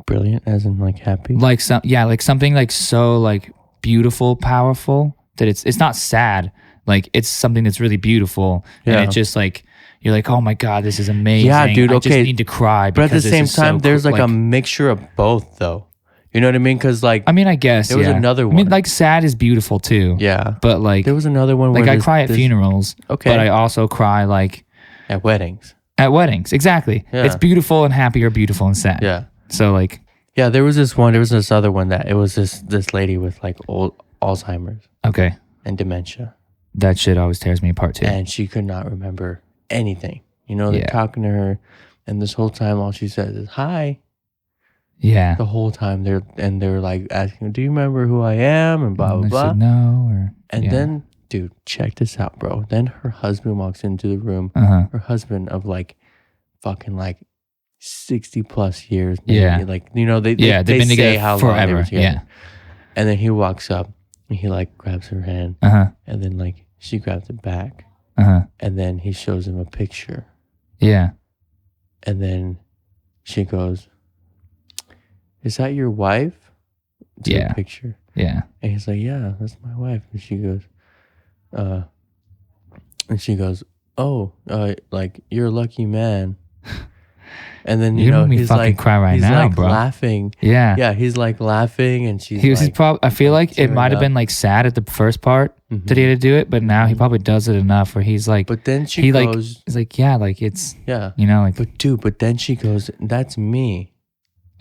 Brilliant, as in like happy. Like like something like so like beautiful, powerful that it's not sad. Like it's something that's really beautiful, and Yeah. it's just like you're like, oh my god, this is amazing. Yeah, dude, I just okay. need to cry. But at the because this same is so time, there's cool. like a mixture of both, though. You know what I mean? Because like, I mean, I guess there was yeah. another I mean, one. like sad is beautiful too. yeah, But like, there was another one like where I this- cry at this- funerals. Okay. But I also cry like at weddings. at weddings. Exactly. Yeah. It's beautiful and happy or beautiful and sad. Yeah, So like, yeah. There was this other one that it was this lady with like old Alzheimer's okay, and dementia, that shit always tears me apart too. and she could not remember anything. You know, they're Yeah. talking to her, and this whole time, all she says is "hi." Yeah. The whole time they're like asking, "Do you remember who I am?" and blah blah And I blah. said no or And yeah. then, dude, check this out, bro. Then her husband walks into the room. Uh-huh. Her husband of like fucking like 60 plus years. Maybe. Yeah. Like, you know, they Yeah, they've been say together how long they forever. were together. Yeah. And then he walks up and he like grabs her hand Uh-huh. and then like she grabs it back. Uh-huh. And then he shows him a picture. Yeah. And then she goes, "Is that your wife?" To Yeah. the picture. Yeah. And he's like, "Yeah, that's my wife." And she goes, "Oh, like you're a lucky man." And then You're know making me he's fucking like cry right he's now, like bro. laughing. Yeah. Yeah, he's like laughing, and she's He was like, probably. I feel like it tearing might have up. been like sad at the first part Mhm. that he had to do it, but now he probably does it enough where he's like, But then she he like, goes, he's like, yeah, like it's, yeah. you know, like, But then she goes, "That's me."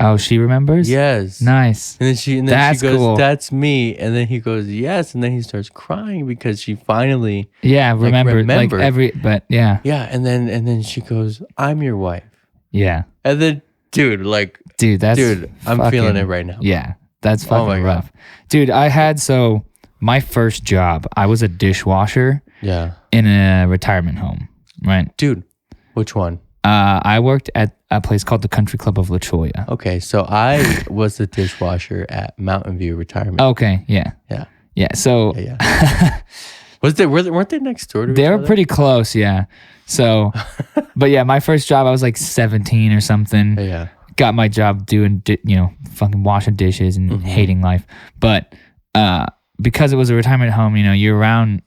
oh, she remembers. Yes. Nice. And then she That's goes, cool. "That's me." And then he goes, "Yes." And then he starts crying because she finally, Yeah. Remember. Like remembered. but yeah. yeah. And then she goes, "I'm your wife." Yeah. And then, dude, like, Dude, that's I'm fucking- feeling it right now. Yeah, that's Oh fucking my God. rough. Dude, I had my first job, I was a dishwasher Yeah. in a retirement home, right? Dude, which one? I worked at a place called the Country Club of La Cholla. Okay, so I was the dishwasher at Mountain View Retirement. Okay, yeah. Yeah. Yeah, so Yeah. Weren't they next door to they each were other? pretty close, yeah. So, but yeah, my first job, I was like 17 or something. Yeah. Got my job doing, fucking washing dishes and Mm-hmm. hating life. But because it was a retirement home, you're around.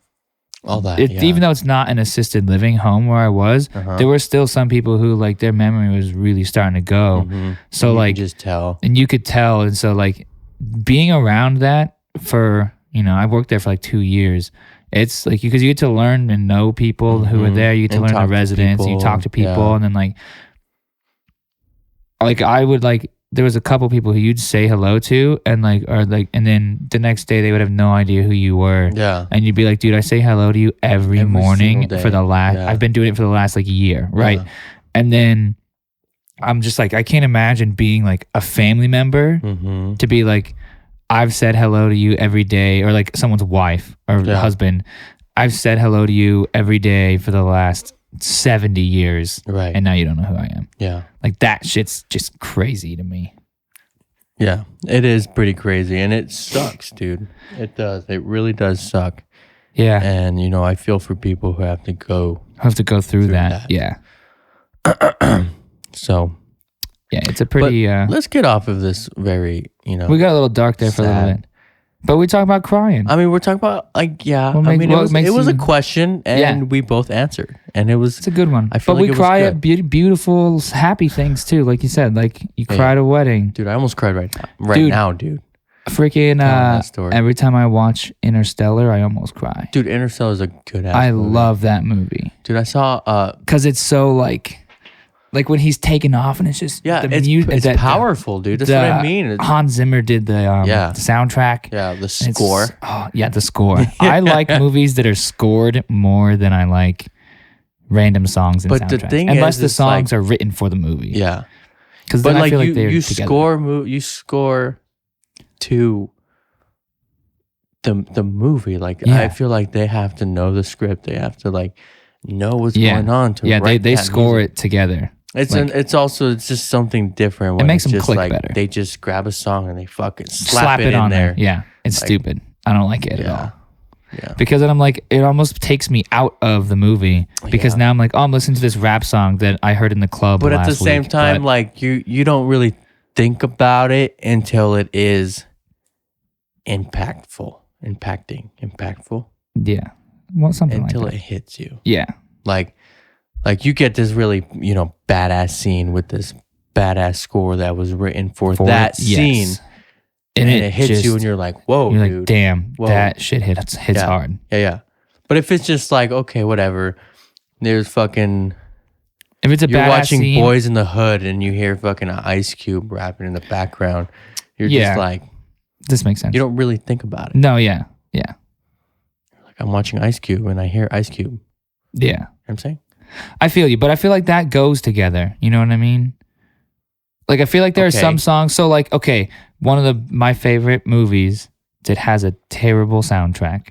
All that. Even though it's not an assisted living home where I was, Uh-huh. there were still some people who like their memory was really starting to go. So you like, can just tell. and you could tell. And so like being around that for, I worked there for like 2 years. It's like, because you get to learn and know people who are there. You get to And learn talk the to residents. You people. talk to people. Yeah. And then like I would like, there was a couple people who you'd say hello to and and then the next day they would have no idea who you were. Yeah. And you'd be like, dude, I say hello to you every Every morning single for the day. last, Yeah. I've been doing it for the last like year. Right. Yeah. And then I'm just like, I can't imagine being like a family member Mm-hmm. to be like, I've said hello to you every day, or like someone's wife or Yeah. husband. I've said hello to you every day for the last 70 years. Right. And now you don't know who I am. Yeah. Like that shit's just crazy to me. Yeah. It is pretty crazy, and it sucks, dude. It does. It really does suck. Yeah. And I feel for people who have to go. I have to go through that. that. Yeah. So Yeah. It's a pretty, let's get off of this very, we got a little dark there for a little Sad. bit. But we talk about crying. I mean, we're talking about like, yeah. What I make- mean, what makes it was a you- question, and Yeah. we both answered, and it was. It's a good one. I feel but like we it was cry good. at beautiful, happy things too. Like you said, like you Yeah. cried at a wedding. Dude, I almost cried right now. Right Dude. now, dude. Freaking, that story. every time I watch Interstellar, I almost cry. Dude, Interstellar is a good ass I movie. love that movie. Dude, I saw. Because it's so like when he's taking off and it's just, Yeah, the it's that- powerful, dude. That's what I mean. It's, Hans Zimmer did the Yeah. soundtrack. yeah, the It's- score. Oh, yeah, the score. I like movies that are scored more than I like random songs and But the soundtracks. thing Unless is, the it's songs like- are written for the movie. Yeah, Because but then I like feel you, like they're you together. you score to the movie. Like Yeah. I feel like they have to know the script. They have to like know what's Yeah. going on to Yeah, write they that score music. it together. It's like- it's just something different. When makes it's them just click like better. they just grab a song and they fucking slap it in on there. Yeah, it's Like- stupid. I don't like it at Yeah. all. Yeah. Because then I'm like, it almost takes me out of the movie because Yeah. now I'm like, oh, I'm listening to this rap song that I heard in the club. But at the last same week, time, but- like you don't really think about it until it is impactful. yeah, well, something Until like it that. hits you. Yeah, Like you get this really, badass scene with this badass score that was written for that yes. scene. And it hits just- you and you're like, whoa, you're dude. like, damn, Whoa. that shit hits Yeah. hard. Yeah. But if it's just like, okay, whatever, there's fucking, If it's a you're badass watching scene, Boys in the Hood and you hear fucking Ice Cube rapping in the background, you're Yeah. just like, this makes sense. you don't really think about it. No, yeah, Like I'm watching Ice Cube and I hear Ice Cube. You know yeah. what I'm saying? I feel you, but I feel like that goes together. You know what I mean? Like I feel like there are Okay. some songs. So like, okay, one of my favorite movies that has a terrible soundtrack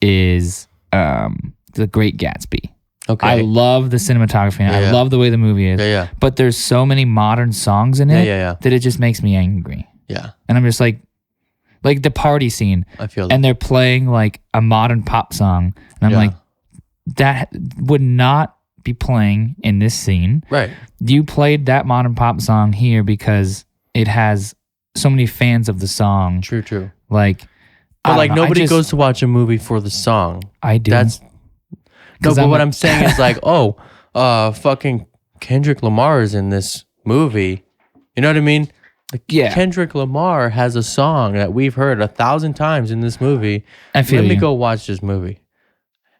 is The Great Gatsby. Okay. I love the cinematography. And I Yeah. love the way the movie is. yeah. But there's so many modern songs in it Yeah. that it just makes me angry. Yeah. And I'm just like the party scene, I feel that. and they're playing like a modern pop song, and I'm Yeah. like, that would not be playing in this scene. Right. You played that modern pop song here because it has so many fans of the song. True. Like, But I don't like know, nobody I just- goes to watch a movie for the song. I do. That's no, 'Cause but I'm what a- I'm saying is like, fucking Kendrick Lamar is in this movie. You know what I mean? Like, Yeah. Kendrick Lamar has a song that we've heard 1,000 times in this movie. I feel Let me you. go watch this movie.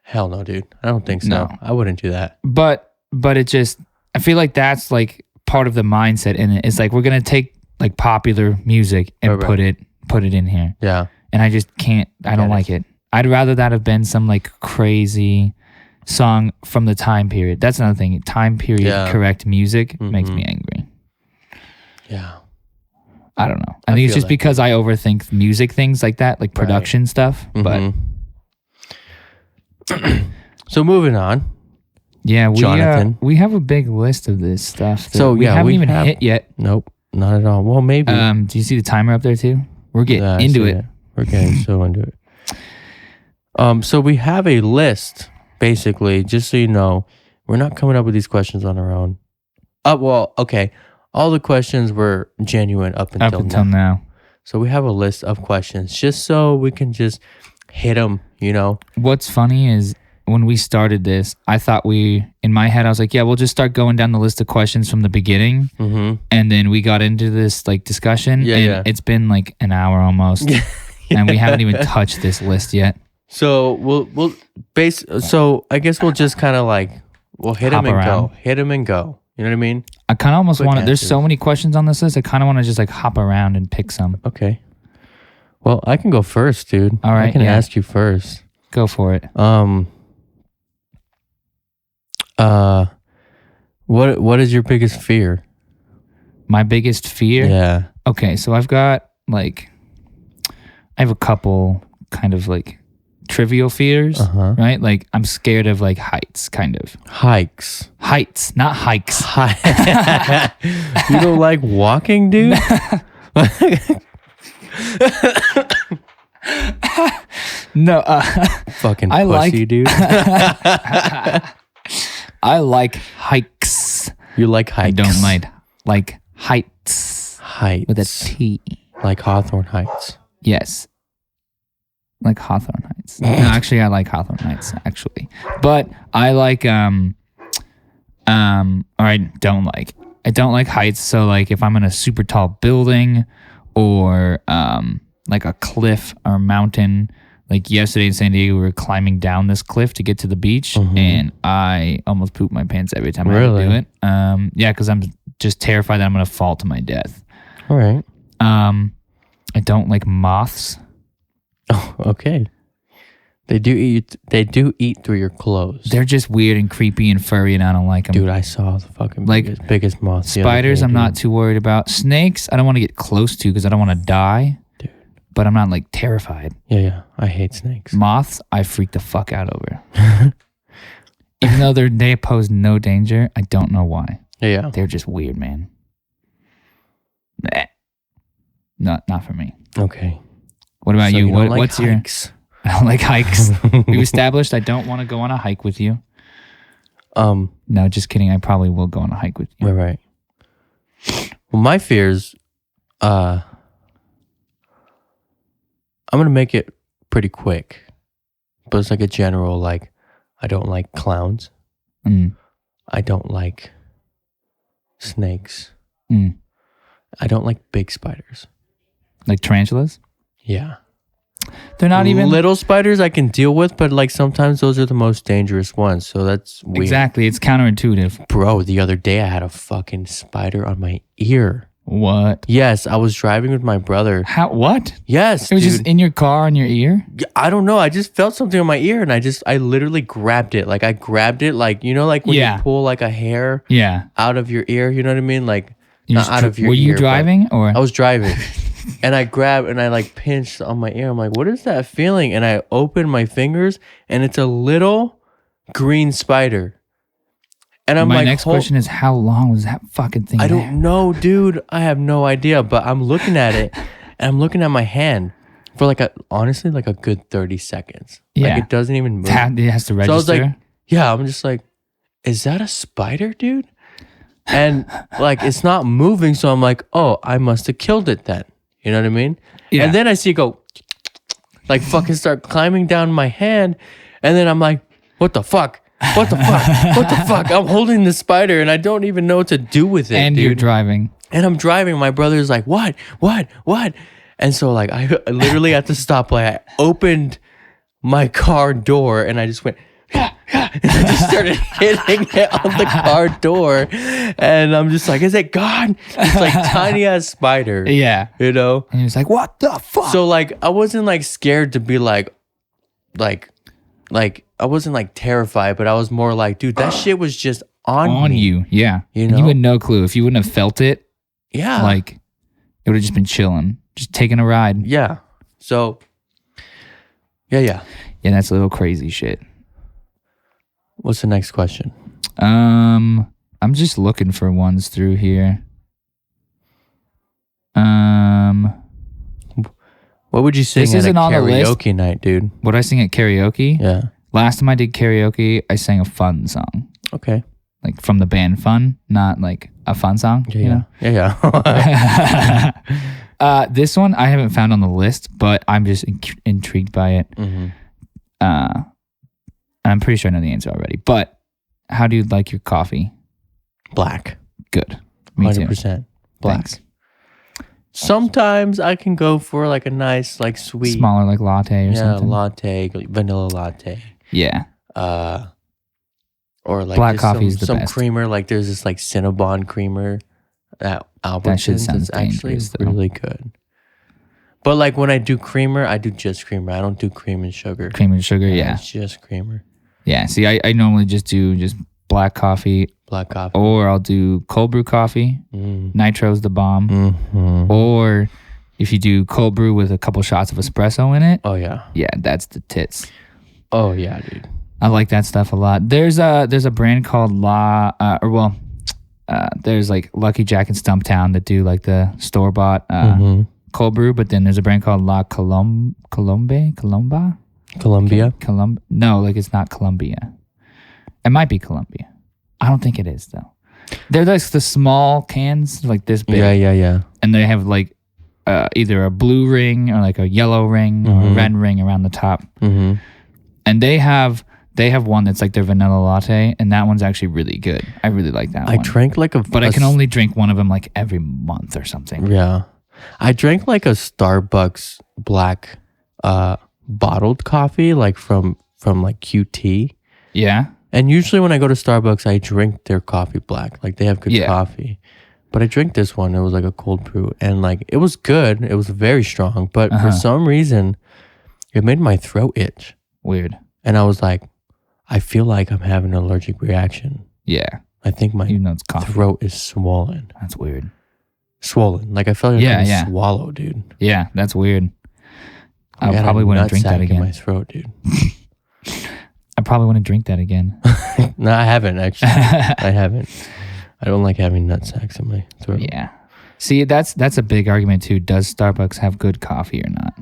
Hell no, dude. I don't think so. No. I wouldn't do that. But it just, I feel like that's like part of the mindset in it. It's like we're gonna take like popular music and Right. put it in here, Yeah. and I just can't. I don't get it. like it. I'd rather that have been some like crazy song from the time period. That's another thing. Time period Yeah. correct music makes Mhm. me angry. Yeah. I don't know. I think it's feel just that. because I overthink music things like that, like production stuff. But Mhm. So moving on. yeah, Jonathan. we have a big list of this stuff. that So, we yeah, haven't we even have- hit yet. Nope. Not at all. Well, maybe. Do you see the timer up there too? We're getting Yeah, I into see it. that. We're getting so into it. So we have a list, basically, just so you know, we're not coming up with these questions on our own. Well, okay. All the questions were genuine up until, now. now. So we have a list of questions just so we can just hit them, What's funny is when we started this, I thought in my head, I was like, yeah, we'll just start going down the list of questions from the beginning. Mm-hmm. And then we got into this like discussion. Yeah, and yeah. it's been like an hour almost. And we haven't even touched this list yet. So so I guess we'll just kind of like, we'll hit them Hop and around. go. Hit them and go. You know what I mean? I kind of almost Quick want to, there's so answers. many questions on this list. I kind of want to just like hop around and pick some. Okay. Well, I can go first, dude. All right, I can yeah. ask you first. Go for it. What is your biggest fear? My biggest fear. Yeah. Okay, so I've got like, I have a couple kind of like trivial fears, Uh-huh. right? Like I'm scared of like heights, kind of. Hikes. Heights, not hikes. You don't like walking, dude? No, Fucking I pussy, like- dude. I like hikes. You like I hikes. don't like heights heights. with a T. Like Hawthorne Heights. Yes. Like Hawthorne Heights. No, actually I like Hawthorne Heights, actually. But I like or I don't like. I don't like heights. So like if I'm in a super tall building or like a cliff or mountain, like yesterday in San Diego, we were climbing down this cliff to get to the beach, and I almost pooped my pants every time I had to Really? do it. Yeah, because I'm just terrified that I'm gonna fall to my death. All right. I don't like moths. Oh, okay. They do eat through your clothes. They're just weird and creepy and furry, and I don't like them. Dude, I saw the fucking Like, biggest moth. the other Spiders, day, I'm dude. not too worried about. Snakes, I don't want to get close to because I don't want to die. Dude. But I'm not like terrified. Yeah. I hate snakes. Moths, I freak the fuck out over. Even though they pose no danger, I don't know why. Yeah. They're just weird, man. Nah. Not for me. Okay. What about So you? don't like What's hikes? your? I don't like hikes. We've established I don't want to go on a hike with you. No, just kidding. I probably will go on a hike with you. Right. Well, my fears, I'm gonna make it pretty quick, but it's like a general like, I don't like clowns. Mm. I don't like snakes. Mm. I don't like big spiders. Like tarantulas? Yeah. They're not even little spiders I can deal with, but like sometimes those are the most dangerous ones. So that's weird. Exactly. It's counterintuitive. Bro, the other day I had a fucking spider on my ear. What? Yes, I was driving with my brother. How? What? Yes, It was dude. just in your car in your ear? I don't know. I just felt something on my ear and I literally grabbed it. Like I grabbed it like, you know, like when Yeah. you pull like a hair Yeah. out of your ear, you know what I mean? Like You not just out of your were you ear, but driving or? I was driving and I grabbed and I like pinched on my ear. I'm like, what is that feeling? And I opened my fingers and it's a little green spider. And I'm My like, next question is, how long was that fucking thing? I there? don't know, dude. I have no idea, but I'm looking at it and I'm looking at my hand for like honestly, like a good 30 seconds. Yeah. Like it doesn't even move. It has to register. So I was like, yeah, I'm just like, is that a spider, dude? And like, it's not moving. So I'm like, oh, I must have killed it then. You know what I mean? Yeah. And then I see it go, like fucking start climbing down my hand. And then I'm like, what the fuck? What the fuck? What the fuck? I'm holding the spider and I don't even know what to do with it. and dude. you're driving. And I'm driving. My brother's like, what? And so like I literally at the stoplight, I opened my car door and I just went, and I just started hitting it on the car door. And I'm just like, is it gone? It's like tiny ass spider. Yeah. You know? And he was like, what the fuck? So like I wasn't like scared to be like I wasn't like terrified, but I was more like, dude, that shit was just on me. you. Yeah. You And know? you had no clue. If you wouldn't have felt it, Yeah. like, it would have just been chilling, just taking a ride. Yeah. So yeah. Yeah, that's a little crazy shit. What's the next question? I'm just looking for ones through here. What would you sing This at isn't a on the list. karaoke night, dude? Would I sing at karaoke? Yeah. Last time I did karaoke, I sang a fun song, Okay. like from the band Fun, not like a fun song. Yeah. You know? Yeah. This one I haven't found on the list, but I'm just intrigued by it. Mm-hmm. I'm pretty sure I know the answer already. But how do you like your coffee? Black. Good. Me too. 100% black. Thanks. Sometimes I can go for like a nice, like sweet, Smaller, like latte or something. latte, vanilla latte. Yeah. Or like Black just coffee is the some best. creamer. Like there's this like Cinnabon creamer at That shit Albertsons. sounds It's actually dangerous, though. really good. But like when I do creamer, I do just creamer. I don't do cream and sugar. Cream and sugar. Yeah. It's just creamer. Yeah. See, I normally just do just black coffee, Black coffee. or I'll do cold brew coffee. Mm. Nitro's the bomb. Mm-hmm. Or if you do cold brew with a couple shots of espresso in it, Oh yeah. yeah, that's the tits. Oh yeah, dude. I like that stuff a lot. There's a brand called there's like Lucky Jack and Stumptown that do like the store bought cold brew, but then there's a brand called La Colomba. Colombia. No, like it's not Colombia. It might be Colombia. I don't think it is though. They're like the small cans, like this big. Yeah. And they have like either a blue ring or like a yellow ring or a red ring around the top. Mm-hmm. And they have one that's like their vanilla latte, and that one's actually really good. I really like that I one. drank like But I can only drink one of them like every month or something. Yeah. I drank like a Starbucks black bottled coffee, like from like QT. Yeah. And usually when I go to Starbucks, I drink their coffee black. Like they have good Yeah. coffee. But I drank this one. It was like a cold brew. And like it was good. It was very strong. But for some reason, it made my throat itch. Weird. And I was like, I feel like I'm having an allergic reaction. Yeah. I think my Even though it's coffee. throat is swollen. That's weird. Swollen. Like I felt like I was Yeah. swallow, dude. Yeah, that's weird. I got a probably wouldn't drink nutsack that in my again. throat, dude. I probably want to drink that again. No, I haven't actually. I haven't. I don't like having nut sacks in my throat. Yeah. See, that's a big argument too. Does Starbucks have good coffee or not?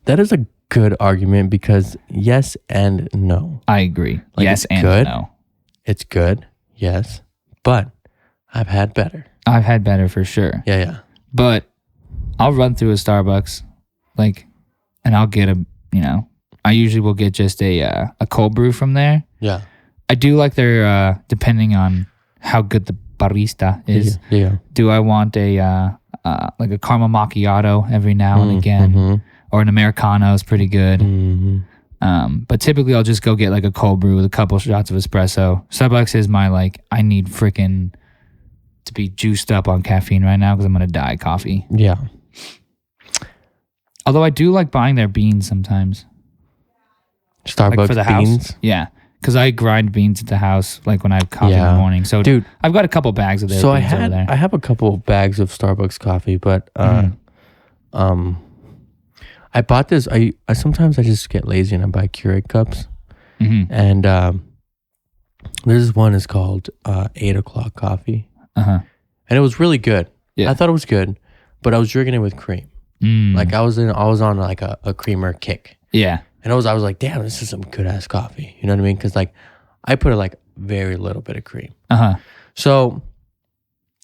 That is a good argument because yes and no. I agree. Like, yes it's and good. no. It's good, yes, but I've had better. I've had better for sure. Yeah. But I'll run through a Starbucks, and I'll get I usually will get just a cold brew from there. Yeah. I do like their, depending on how good the barista is. Yeah. Do I want a caramel macchiato every now and again, or an Americano is pretty good. But typically I'll just go get like a cold brew with a couple shots of espresso. Starbucks is my I need freaking to be juiced up on caffeine right now because I'm gonna die coffee. Yeah. Although I do like buying their beans sometimes. Starbucks for the beans. house. Yeah. Because I grind beans at the house when I have coffee in the morning. So dude, I've got a couple bags of their so beans over there. I have a couple bags of Starbucks coffee, but I bought this. I sometimes I just get lazy and I buy Keurig cups, and this one is called 8 o'clock coffee, and it was really good. Yeah. I thought it was good, but I was drinking it with cream. Like I was on like a creamer kick. Yeah. And I was like, damn, this is some good ass coffee. You know what I mean? Because I put very little bit of cream. So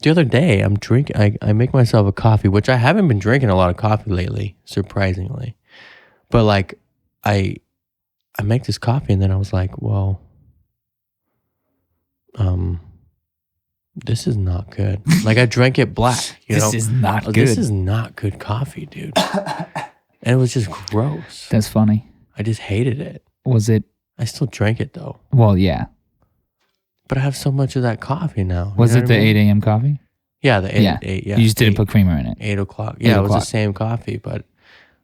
the other day I'm drinking. I make myself a coffee, which I haven't been drinking a lot of coffee lately, surprisingly. But I make this coffee, and then I was like, well, this is not good. I drank it black. This is not good. This is not good coffee, dude. And it was just gross. That's funny. I just hated it. Was it? I still drank it though. Well, yeah. But I have so much of that coffee now. Was it the 8 a.m. coffee? Yeah, the 8. Yeah. You just didn't put creamer in it. 8 o'clock. Yeah, it was the same coffee, but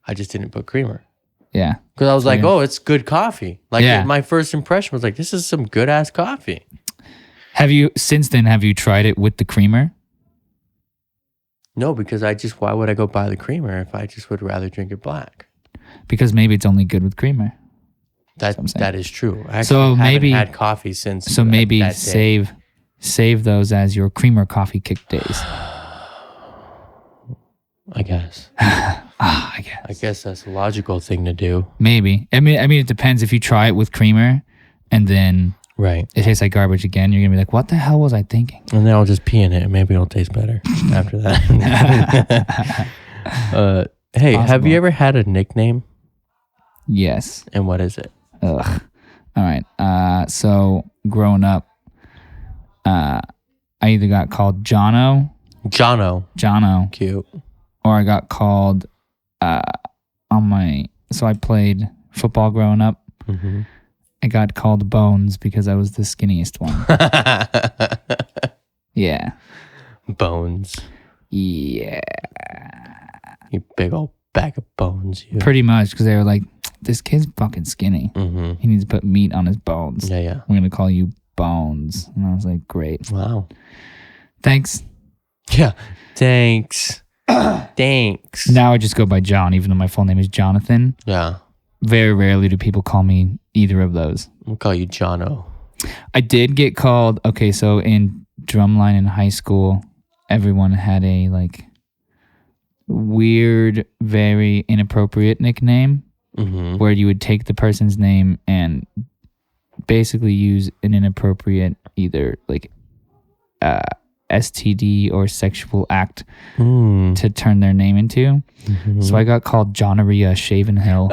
I just didn't put creamer. Yeah. Because I was like, oh, it's good coffee. Yeah. My first impression was like, this is some good ass coffee. Have you tried it with the creamer? No, because why would I go buy the creamer if I just would rather drink it black? Because maybe it's only good with creamer. That is true. I so maybe haven't had coffee since. So maybe that day. save those as your creamer coffee kick days. I guess. I guess that's a logical thing to do. Maybe. I mean, it depends. If you try it with creamer, and then right, it tastes like garbage again, you're gonna be like, "What the hell was I thinking?" And then I'll just pee in it, and maybe it'll taste better after that. Hey, Possible. Have you ever had a nickname? Yes. And what is it? Ugh. All right. So growing up, I either got called Jono, Cute. or I got called so I played football growing up. I got called Bones because I was the skinniest one. Yeah. Bones. Yeah. You big old bag of bones. You. Pretty much, because they were like, this kid's fucking skinny. He needs to put meat on his bones. Yeah. We're going to call you Bones. And I was like, great. Wow. Thanks. Yeah. Thanks. Thanks. Now I just go by John, even though my full name is Jonathan. Yeah. Very rarely do people call me either of those. We'll call you Jono. I did get called, so in drumline in high school, everyone had a weird, very inappropriate nickname where you would take the person's name and basically use an inappropriate either STD or sexual act to turn their name into. So I got called Johnaria Shaven Hill.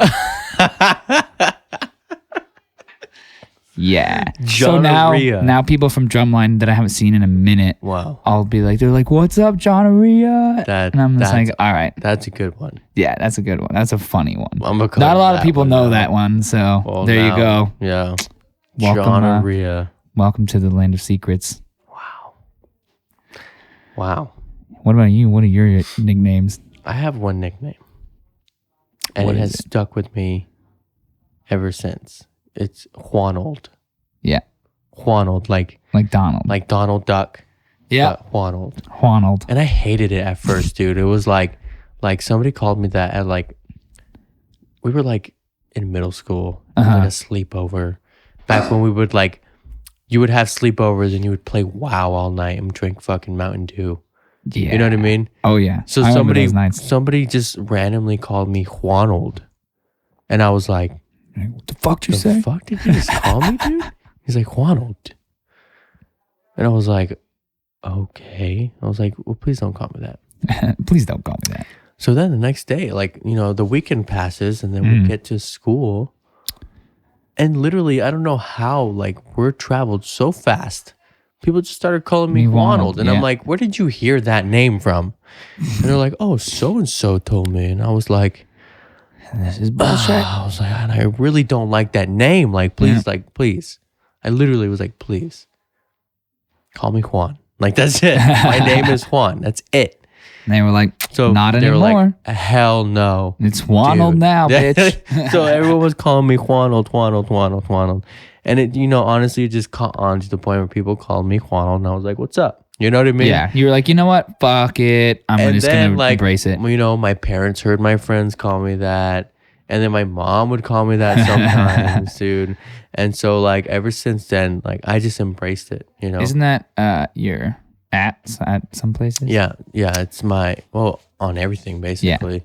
Yeah. So now people from drumline that I haven't seen in a minute, I'll be like, they're like, "What's up, Johnaria?" And I'm just like, all right. That's a good one. Yeah, that's a good one. That's a funny one. Not a lot of people know that one, so there you go. Yeah. Welcome, welcome to the land of secrets. Wow. What about you? What are your nicknames? I have one nickname, and it has stuck with me ever since. It's Juanold. Yeah. Juanold, like Donald. Like Donald Duck. Yeah. Juanold. And I hated it at first, dude. It was like somebody called me that at we were in middle school, a sleepover, back when we would like, you would have sleepovers and you would play WoW all night and drink fucking Mountain Dew. Yeah. You know what I mean? Oh yeah. So I remember those nights. somebody just randomly called me Juanold, and I was like, What the fuck did you "The say? fuck did you just call me, dude?" He's like, "Juanold," and I was like, "Okay." I was like, "Well, please don't call me that." Please don't call me that. So then the next day, like, you know, the weekend passes, and then we get to school, and literally, I don't know how, like, word traveled so fast. People just started calling me Juanold, and I'm like, "Where did you hear that name from?" And they're like, "Oh, so and so told me," and I was like, This is bullshit. I was like, I really don't like that name. Like, please, like, please. I literally was like, please, call me Juan. Like, that's it. My name is Juan. That's it. And they were like, So not they were anymore. like, hell no. It's Juanold dude. now, bitch. So everyone was calling me Juanold. And it, you know, honestly, it just caught on to the point where people called me Juanold, and I was like, what's up? You know what I mean? Yeah. You were like, you know what? Fuck it. I'm And just then, going to like, embrace it. You know, my parents heard my friends call me that. And then my mom would call me that sometimes, dude. And so, like, ever since then, like, I just embraced it, you know? Isn't that your at some places? Yeah. It's my, well, on everything, basically.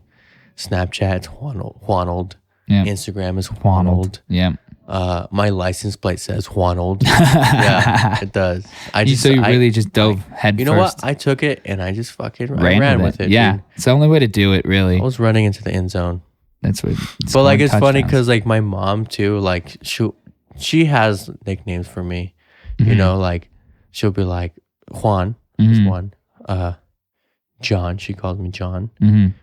Snapchat, it's Juanold. Yeah. Instagram is Juanold. Yeah. My license plate says Juanold. Yeah, it does. So you really just dove head You know first. what? I took it and I just fucking Ran ran with with it. Yeah. Dude. It's the only way to do it, really. I was running into the end zone. That's what. But like, it's funny because like my mom too, like she has nicknames for me. You know, like she'll be like Juan is one. John, she calls me John,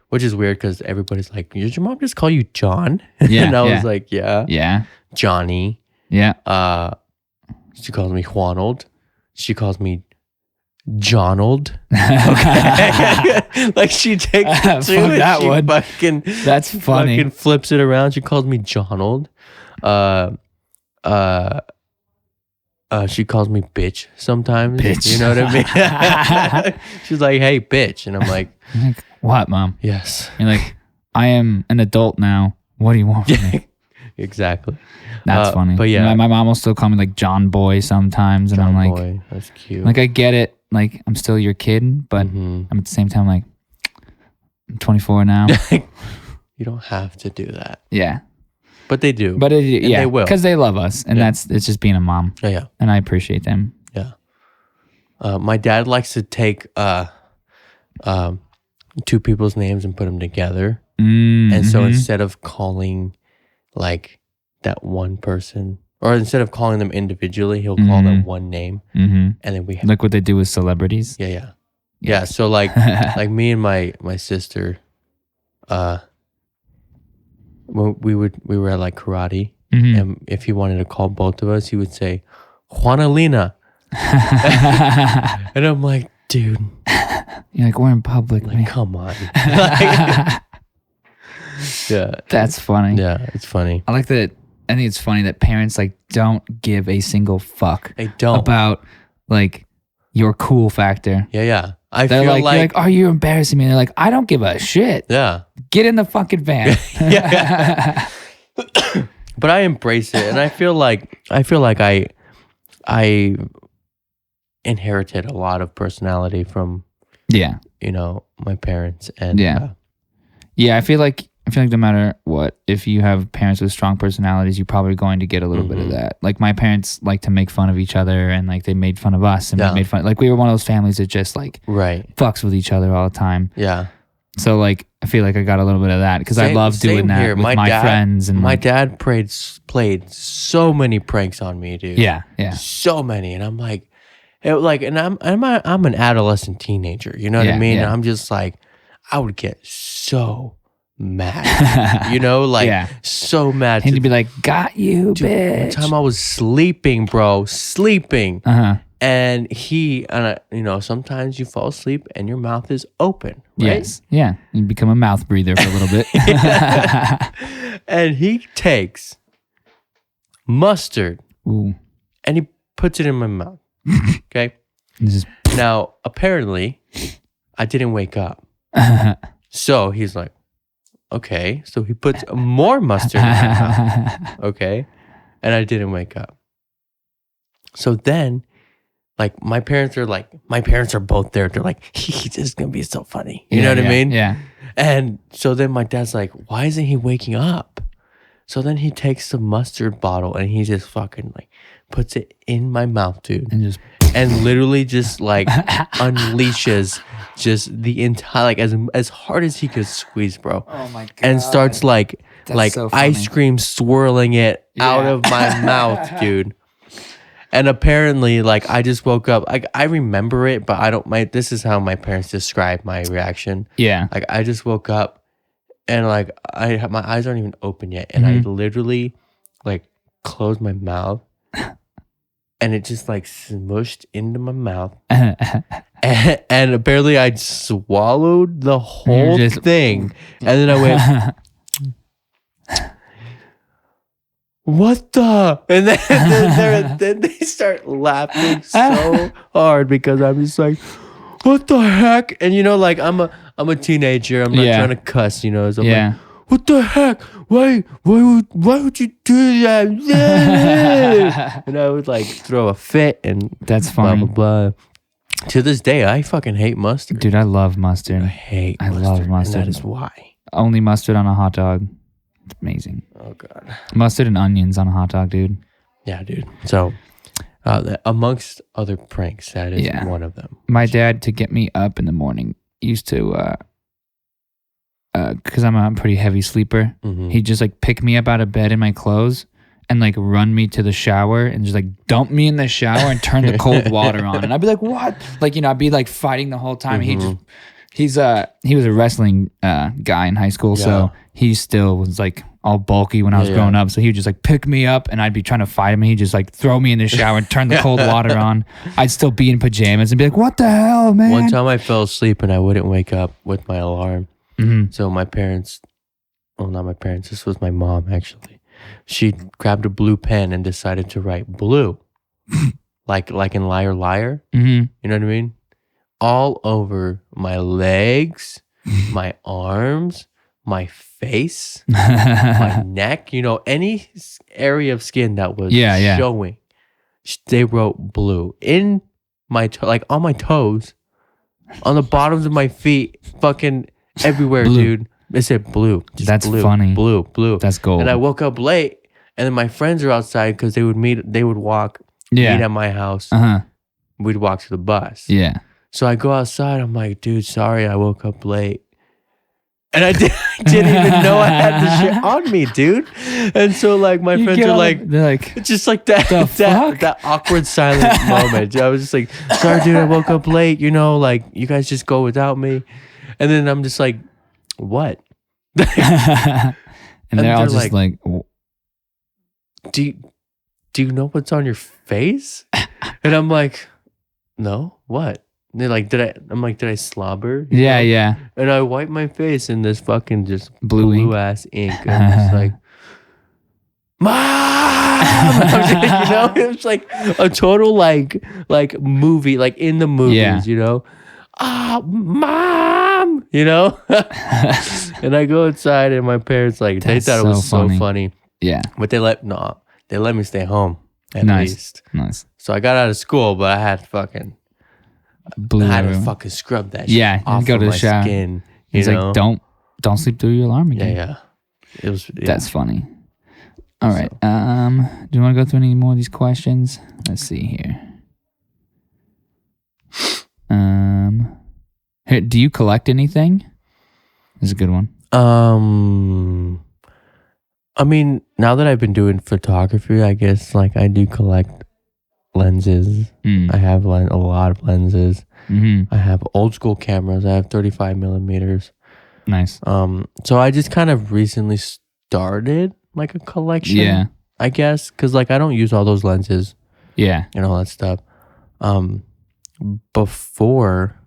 which is weird because everybody's like, "Did your mom just call you John?" Yeah, and I was like, "Yeah." Yeah. Johnny. Yeah. She calls me Juanold. She calls me Jonold. Okay. Like she takes it too, Fuck and that she one. fucking That's funny. fucking flips it around. She calls me Jonold. She calls me bitch sometimes. Bitch. You know what I mean? She's like, "Hey, bitch," and I'm like, Like, what, Mom? "Yes." You're like, I am an adult now. What do you want from me? Exactly. That's funny. But yeah, my mom will still call me like John Boy sometimes, and I'm like, boy, that's cute. like I get it. Like I'm still your kid, but Mhm. I'm at the same time like I'm 24 now. You don't have to do that, Yeah, but they do. but yeah, they will. because they love us, and Yeah. it's just being a mom, Yeah. and I appreciate them. Yeah. My dad likes to take two people's names and put them together. And so instead of calling like that one person, or instead of calling them individually, he'll call them one name. And then we have, Look what they do with celebrities. yeah. So like like me and my sister, when we were at like karate, and if he wanted to call both of us, he would say Juanalina. And I'm like, dude, You're like, we're in public, like, man. come on. Like, yeah, That's funny. yeah, it's funny. I like that. I think it's funny that parents like don't give a single fuck They don't. about like your cool factor. Yeah. I They're feel like, you're like, are you embarrassing me? And they're like, I don't give a shit. yeah, Get in the fucking van. yeah. But I embrace it, and I feel like I inherited a lot of personality from Yeah. my parents, and Yeah. Yeah. I feel like no matter what, if you have parents with strong personalities, you're probably going to get a little bit of that. Like my parents like to make fun of each other, and like they made fun of us, and Yeah. we made fun. Like we were one of those families that just like right, fucks with each other all the time. yeah. So like I feel like I got a little bit of that because I love doing Same that here. with my friends, and my like, dad played so many pranks on me, dude. yeah. So many, and I'm like, and I'm an adolescent teenager. You know what I Yeah, mean? yeah. And I'm just like, I would get so mad, like Yeah. so mad. And he'd be like, "Got you, Dude, one bitch." time I was sleeping, bro, and he, sometimes you fall asleep and your mouth is open, right? Yes. Yeah. You become a mouth breather for a little bit. And he takes mustard Ooh. and he puts it in my mouth. Okay. It's just Now, apparently, I didn't wake up. So he's like, okay. So he puts more mustard in my mouth. Okay. And I didn't wake up. So then, like, my parents are both there. They're like, this is going to be so funny. You know what I mean? Yeah. And so then my dad's like, why isn't he waking up? So then he takes the mustard bottle and he just fucking like puts it in my mouth, dude. And Literally just like unleashes just the entire, like as hard as he could squeeze, bro. Oh my God. And starts like so ice cream swirling it out of my mouth, dude. And apparently, like, I just woke up. I remember it, but this is how my parents describe my reaction. Yeah. Like, I just woke up and, like, my eyes aren't even open yet. And I literally, like, closed my mouth and it just, like, smushed into my mouth. and apparently, I swallowed the whole thing. And then I went, what the? And then they start laughing so hard because I'm just like, what the heck? And like I'm a teenager. I'm not trying to cuss, So I'm like, what the heck? Why would you do that? And I would like throw a fit and that's funny. Blah blah blah. To this day, I fucking hate mustard. Dude, I love mustard. I love mustard. And that is why. Only mustard on a hot dog. It's amazing. Oh God. Mustard and onions on a hot dog, dude. Yeah, dude. So, amongst other pranks, that is one of them. My dad, to get me up in the morning, used to, because I'm a pretty heavy sleeper, he'd just like pick me up out of bed in my clothes and like run me to the shower and just like dump me in the shower and turn the cold water on. And I'd be like, what? Like, I'd be like fighting the whole time. He was a wrestling guy in high school, so he still was like all bulky when I was growing up. So he would just like pick me up and I'd be trying to fight him and he'd just like throw me in the shower and turn the cold water on. I'd still be in pajamas and be like, what the hell, man? One time I fell asleep and I wouldn't wake up with my alarm. So my parents, well, not my parents, this was my mom actually. She grabbed a blue pen and decided to write blue, like in Liar Liar. You know what I mean? All over my legs, my arms, my face, my neck, any area of skin that was showing. They wrote blue in my like on my toes, on the bottoms of my feet, fucking everywhere, dude. They said blue. That's blue, funny. Blue. That's gold. And I woke up late, and then my friends are outside because they would walk, meet at my house. We'd walk to the bus. Yeah. So I go outside. I'm like, dude, sorry, I woke up late. And I didn't even know I had the shit on me, dude. And so like my friends are like, they're like, it's just like that awkward silent moment. I was just like, sorry, dude, I woke up late. Like you guys just go without me. And then I'm just like, what? and they're all just like, do you know what's on your face? And I'm like, no, what? And they're like, did I slobber? Yeah. And I wipe my face in this fucking just blue ass ink. And I'm just like, Mom! It's like a total like movie, like in the movies, Mom! And I go outside and my parents they thought it was so funny. Yeah. But they let me stay home at least. Nice. So I got out of school, but I had to fucking scrub that shit off go to of the my shower. skin. He's like, don't sleep through your alarm again. Yeah. It was. Yeah. That's funny. All right. Do you want to go through any more of these questions? Let's see here. Here, do you collect anything? This is a good one. I mean, now that I've been doing photography, I guess like I do collect lenses. I have a lot of lenses. I have old school cameras. I have 35 millimeters. Nice. So I just kind of recently started like a collection. Yeah. I guess because like I don't use all those lenses. Yeah. And all that stuff. Before,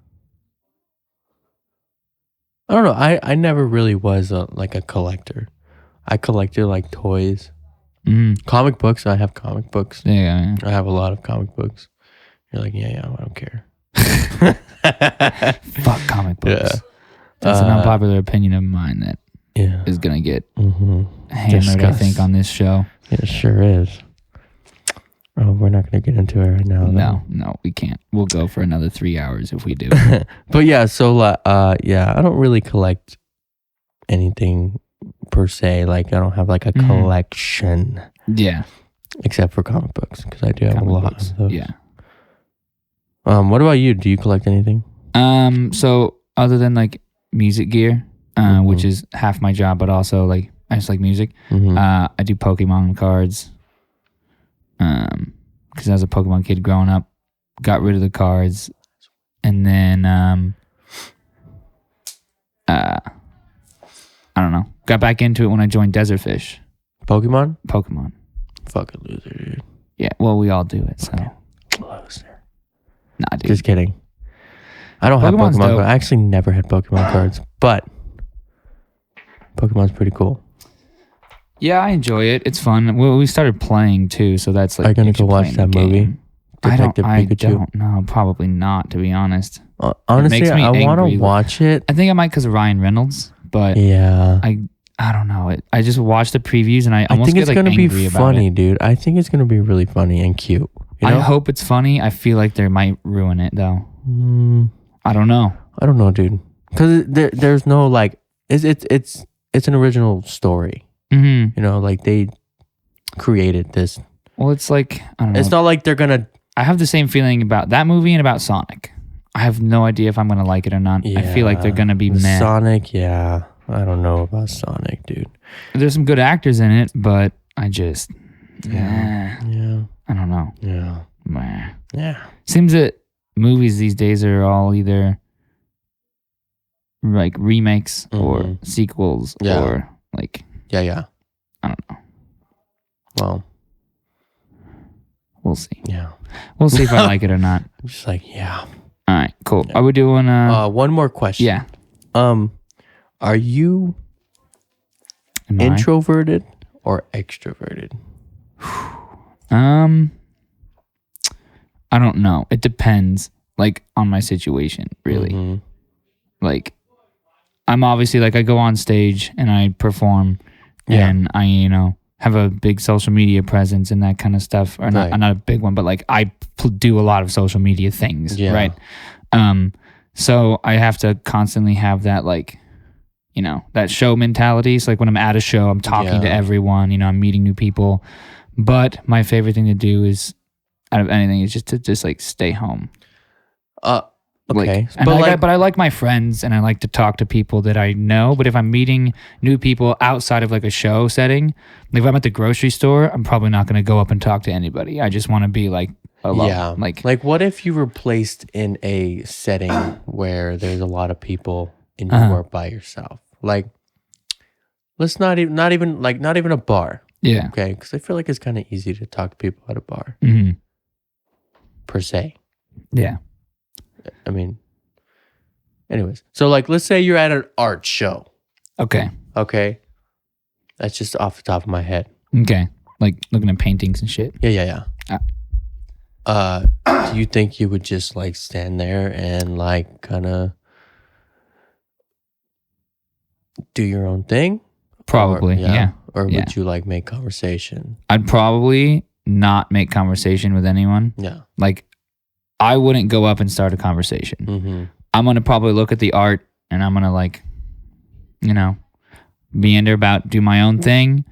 I don't know. I never really was a collector. I collected like toys, comic books. I have comic books. Yeah. I have a lot of comic books. You're like, yeah, I don't care. Fuck comic books. Yeah. That's an unpopular opinion of mine that is gonna get hammered. Discuss. I think on this show. It sure is. Oh, we're not going to get into it right now. No, we can't. We'll go for another 3 hours if we do. But yeah, so yeah, I don't really collect anything per se. Like I don't have like a collection Yeah. except for comic books because I do have Comic a lot books. of those. Yeah. What about you? Do you collect anything? So other than like music gear, which is half my job, but also like I just like music. I do Pokemon cards. Because as a Pokemon kid growing up, got rid of the cards, and then I don't know, got back into it when I joined Desert Fish. Pokemon? Fucking loser, dude. Yeah, well, we all do it, so. Loser. Nah, dude. Just kidding. I don't have Pokemon's Pokemon dope. cards. I actually never had Pokemon cards, but Pokemon's pretty cool. Yeah, I enjoy it. It's fun. We started playing too, so that's like. Are you gonna you should go watch play that the movie? game. I Detective Pikachu? don't know. Probably not, to be honest. Honestly, makes me I want angry. to watch it. I think I might because of Ryan Reynolds, but Yeah. I don't know. I just watched the previews and I almost think get it's like gonna angry be about funny, it. dude. I think it's gonna be really funny and cute. You know? I hope it's funny. I feel like they might ruin it though. Mm, I don't know. I don't know, dude. Because there's no like it's an original story. Mm-hmm. You know, like they created this. Well, it's like I don't know. It's not like they're gonna. I have the same feeling about that movie and about Sonic. I have no idea if I'm gonna like it or not. I feel like they're gonna be meh. Sonic, yeah. I don't know about Sonic, dude. There's some good actors in it, but I just Yeah. I don't know. Yeah. Meh. Yeah. Seems that movies these days are all either like remakes or sequels Yeah. or like Yeah. I don't know. Well, We'll see. yeah. We'll see if I like it or not. I'm just like, yeah. All right, cool. Are we doing One more question. yeah. Are you Am I? introverted or extroverted? I don't know. It depends like on my situation, really. Mhm. Like I'm obviously like I go on stage and I perform and I, have a big social media presence and that kind of stuff. Or not, Right. not a big one, but like I do a lot of social media things, Yeah. right? So I have to constantly have that like, that show mentality. So like when I'm at a show, I'm talking to everyone, I'm meeting new people. But my favorite thing to do is out of anything is just to like stay home. Okay. But I like my friends and I like to talk to people that I know. But if I'm meeting new people outside of like a show setting, like if I'm at the grocery store, I'm probably not going to go up and talk to anybody. I just want to be like alone. yeah. Like what if you were placed in a setting where there's a lot of people and you are by yourself? Like, let's not even a bar. Yeah. Okay. Because I feel like it's kind of easy to talk to people at a bar Mm-hmm. per se. Yeah. I mean, anyways. So like, let's say you're at an art show. Okay. Okay. That's just off the top of my head. Okay. Like looking at paintings and shit. Yeah. Do you think you would just like stand there and like kind of do your own thing? Probably. Yeah. Or would Yeah. you like make conversation? I'd probably not make conversation with anyone. Yeah. Like I wouldn't go up and start a conversation. Mm-hmm. I'm going to probably look at the art and I'm going to like, meander about, do my own thing,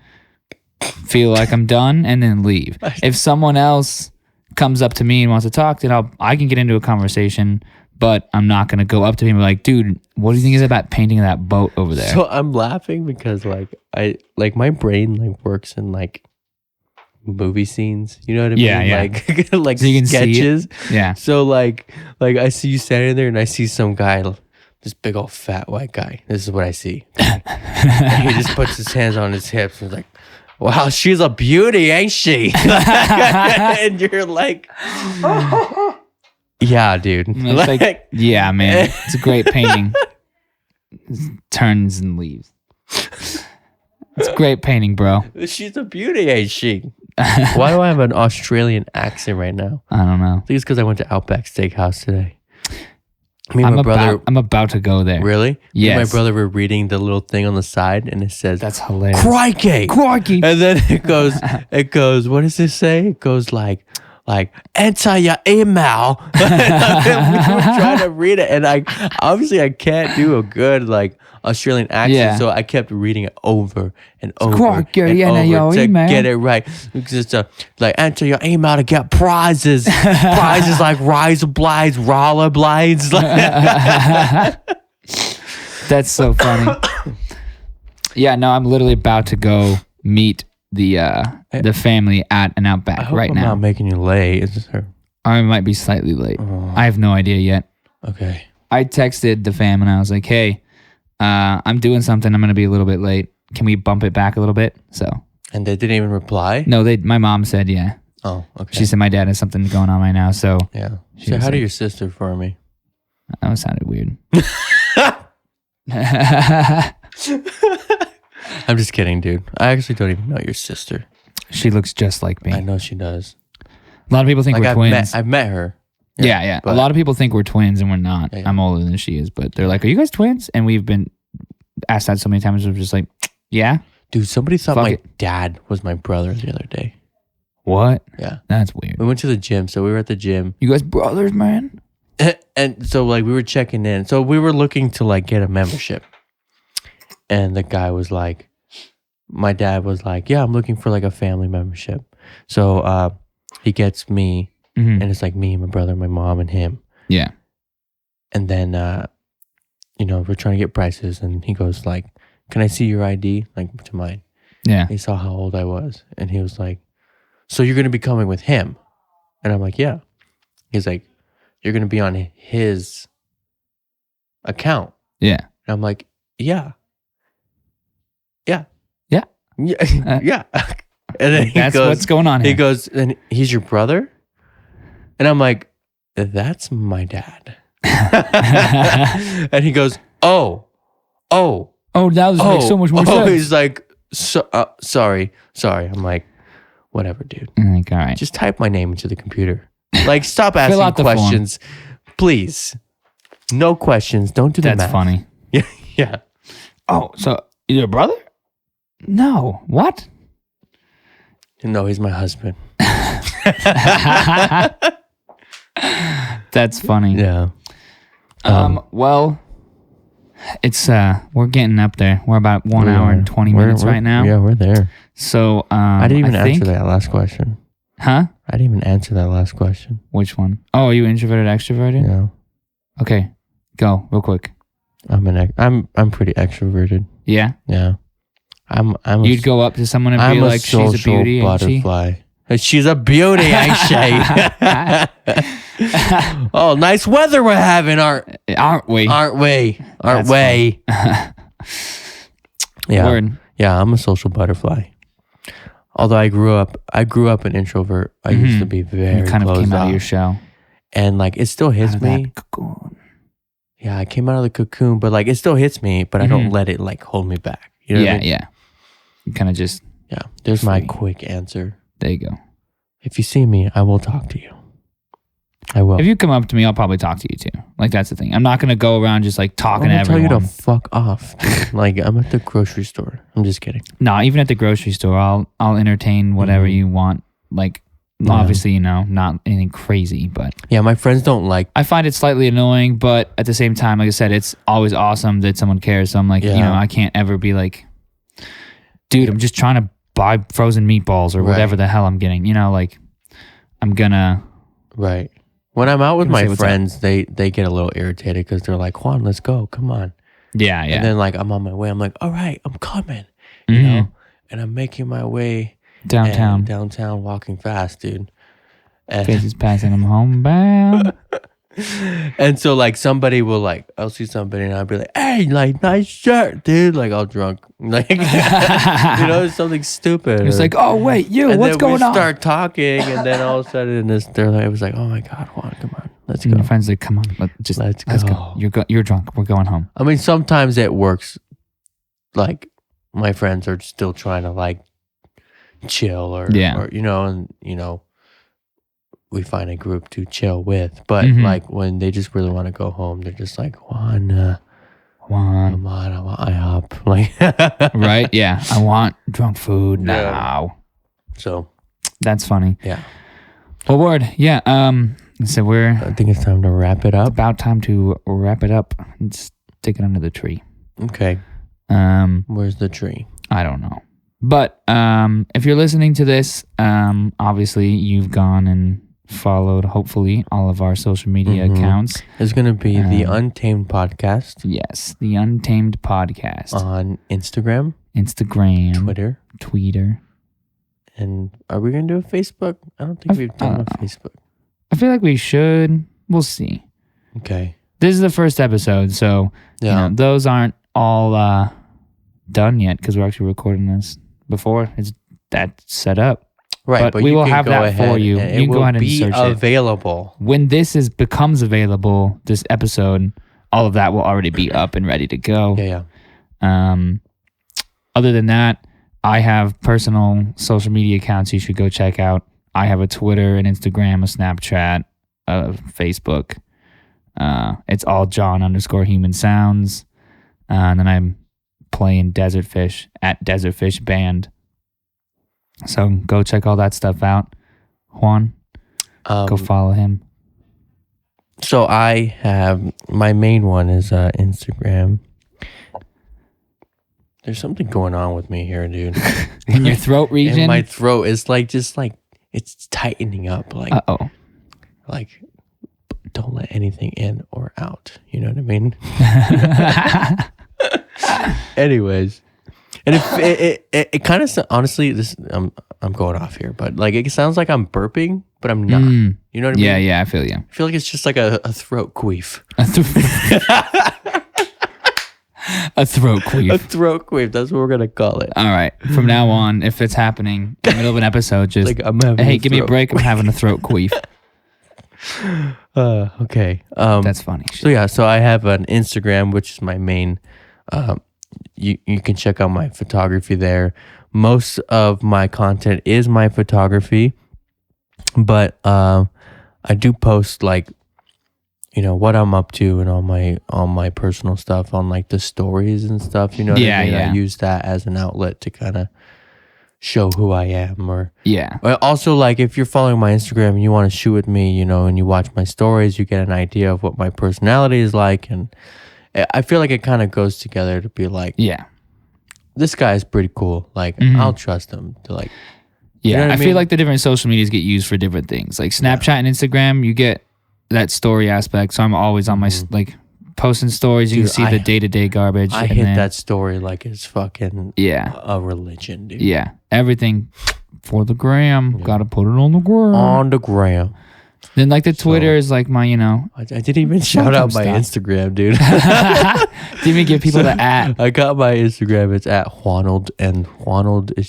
feel like I'm done, and then leave. If someone else comes up to me and wants to talk, then I can get into a conversation, but I'm not going to go up to him and be like, dude, what do you think is about painting that boat over there? So I'm laughing because my brain like works in like movie scenes. You know what I mean? Yeah. Like So you can see it? sketches. Yeah. So like I see you standing there and I see some guy, this big old fat white guy. This is what I see. And he just puts his hands on his hips and is like, wow, she's a beauty, ain't she? And you're like, yeah, dude. It's like, yeah, man, it's a great painting. Turns and leaves. It's a great painting, bro. She's a beauty, ain't she? Why do I have an Australian accent right now? I don't know. I think it's because I went to Outback Steakhouse today. Me and my brother. I'm about to go there. Really? Me and my Yes. brother were reading the little thing on the side, and it says, That's hilarious. "Crikey!" Crikey. And then it goes. What does it say? It goes like enter your email. And we were trying to read it, and I can't do a good like Australian accent, Yeah. so I kept reading it over and over Crikey, and enter your over to email. get it right. It's just like enter your email to get prizes, prizes like razor blades, roller blades. That's so funny. Yeah, no, I'm literally about to go meet the family at an I Outback hope right I'm now. not making you late. Is this her? I might be slightly late. I have no idea yet. Okay. I texted the fam and I was like, "Hey, I'm doing something. I'm gonna be a little bit late. Can we bump it back a little bit?" So And they didn't even reply. no, my mom said yeah. Oh, okay. She said my dad has something going on right now. So yeah. she Say was hi to like- your sister for me. that sounded weird. I'm just kidding, dude. I actually don't even know your sister. She looks just like me. I know she does. A lot of people think Like we're twins. I've met her. Yeah. A but- lot of people think we're twins and we're not. Yeah. I'm older than she is, but they're like, "Are you guys twins?" And we've been asked that so many times. We're just like, "Yeah." Dude, somebody thought Fuck my it. dad was my brother the other day. What? Yeah. That's weird. We went to the gym, so we were at the gym. You guys brothers, man? And so like we were checking in. So we were looking to like get a membership. And the guy was like, my dad was like, "Yeah, I'm looking for like a family membership." So he gets me, Mhm. and it's like me, my brother, my mom, and him. Yeah. And then we're trying to get prices, and he goes like, "Can I see your ID?" Like to mine. Yeah. He saw how old I was, and he was like, "So you're gonna be coming with him?" And I'm like, "Yeah." He's like, "You're gonna be on his account?" Yeah. And I'm like, "Yeah, yeah, Yeah. yeah, yeah." And then he That's goes, what's going on he here. goes, "And he's your brother?" And I'm like, "That's my dad." And he goes, "Oh." Oh, now this makes so much more sense. He's like, sorry. I'm like, whatever, dude. I'm like, all right. Just type my name into the computer. Like, stop Fill asking out the form. questions, please. No questions. Don't do the That's math. funny. Yeah, yeah. Oh, so you're a brother? No. What? No, he's my husband. That's funny. Yeah. Well, it's we're getting up there. We're about 1 hour and 20 minutes right now. Yeah, we're there. So I didn't even think, answer that last question. Huh? I didn't even answer that last question. Which one? Oh, are you introverted, extroverted? Yeah. Okay, go real quick. I'm pretty extroverted. Yeah, Yeah. I'm you'd go up to someone and I'm be like, "She's a social beauty, ain't she?" butterfly. She's a beauty, ain't she? Oh, nice weather we're having, aren't we? we? That's Yeah, Word. yeah. I'm a social butterfly. Although I grew up an introvert. I used to be very You kind of closed came out off. of your shell. And like it still hits Out of me. that cocoon. Yeah, I came out of the cocoon, but like it still hits me. But I don't let it like hold me back. You know what I mean? Yeah. You kind of just Yeah. There's my Free. quick answer. there you go. If you see me, I will talk to you. I will. If you come up to me, I'll probably talk to you too. Like that's the thing. I'm not gonna go around just like talking to I'm gonna tell everyone. you to fuck off. dude. Like I'm at the grocery store. I'm just kidding. No, even at the grocery store, I'll entertain whatever you want. Like obviously, not anything crazy, but Yeah, my friends don't like. I find it slightly annoying. But at the same time, like I said, it's always awesome that someone cares. So I'm like, Yeah. I can't ever be like, dude, I'm just trying to buy frozen meatballs or whatever Right. the hell I'm getting. Like I'm gonna. Right. When I'm out with Let me say my what's up. friends, they get a little irritated because they're like, "Juan, let's go. Come on." Yeah. And then like I'm on my way. I'm like, "All right, I'm coming." Mhm. You know. And I'm making my way Downtown. downtown, walking fast, dude. And, Faces passing them homebound. and so like somebody will like, I'll see somebody and I'll be like, "Hey, like nice shirt, dude." Like all drunk, like something stupid. It's or- like, oh wait, you, and what's then going we on? start talking, and then all of a sudden, they're like, it was like, "Oh my god, Juan, come on, let's And go." your friends like, come on, let's go. go. You're drunk. We're going home. I mean, sometimes it works. Like my friends are still trying to like chill or Yeah. or we find a group to chill with. But Mhm. like when they just really want to go home, they're just like, Juan, Juan. I want IHOP. Like, Right? Yeah. I want drunk food Yeah. now. So That's funny. yeah, Well, word. Yeah. So we're I think it's time to wrap it up. about time to wrap it up and stick it under the tree. Okay, Um, where's the tree? I don't know. But if you're listening to this, obviously you've gone and followed, hopefully, all of our social media Mhm. accounts. It's gonna be the Um, Untamed Podcast Yes, the Untamed Podcast. on Instagram, Instagram, Twitter, Tweeter. and are we gonna do a Facebook? I don't think we've done a don't know. Facebook. I feel like we should. We'll see. Okay. This is the first episode, so Yeah. those aren't all done yet because we're actually recording this before it's that set up. Right, but we you will can have go that ahead for you. and You it can go will ahead and be search it. available. When this becomes available, this episode, all of that will already be up and ready to go. Yeah. Other than that, I have personal social media accounts you should go check out. I have a Twitter, an Instagram, a Snapchat, a Facebook. It's all John_Human Sounds. And then I'm playing Desert Fish at Desert Fish Band. So go check all that stuff out. Juan, go follow him. So I have my main one is Instagram. There's something going on with me here, dude. In your throat region? In my throat, it's like just like it's tightening up. Like Uh-oh. like don't let anything in or out. You know what I mean? Anyways, and it kind of honestly, this I'm going off here, but like it sounds like I'm burping, but I'm not. Mm. You know what I mean? Yeah, I feel you. I feel like it's just like a throat queef. A throat A queef. throat queef. That's what we're gonna call it. All right. From now on, if it's happening in the middle of an episode, just Like I'm having. hey, give me a break. I'm having a throat queef. Okay. That's funny. So yeah, so I have an Instagram, which is my main. You can check out my photography there. Most of my content is my photography, but I do post like, what I'm up to and all my personal stuff on like the stories and stuff. You know what I mean? Yeah. I use that as an outlet to kind of show who I am, or Yeah. also like if you're following my Instagram and you want to shoot with me, and you watch my stories, you get an idea of what my personality is like, and I feel like it kind of goes together to be like, Yeah. this guy is pretty cool. Like Mhm. I'll trust him to like. Yeah. know what I I feel mean? like the different social medias get used for different things. Like Snapchat and Instagram, you get that story aspect. So I'm always on my like posting stories. You Dude, can see the day-to-day garbage. I and hit then- that story like it's fucking Yeah. a religion, dude. Yeah. Everything for the gram. Got to put it on the gram. On the gram. Then like the Twitter is like my, I didn't even shout out my stuff. Instagram, dude. Didn't even give people the at. I got my Instagram. It's at Juanold, and Juanold is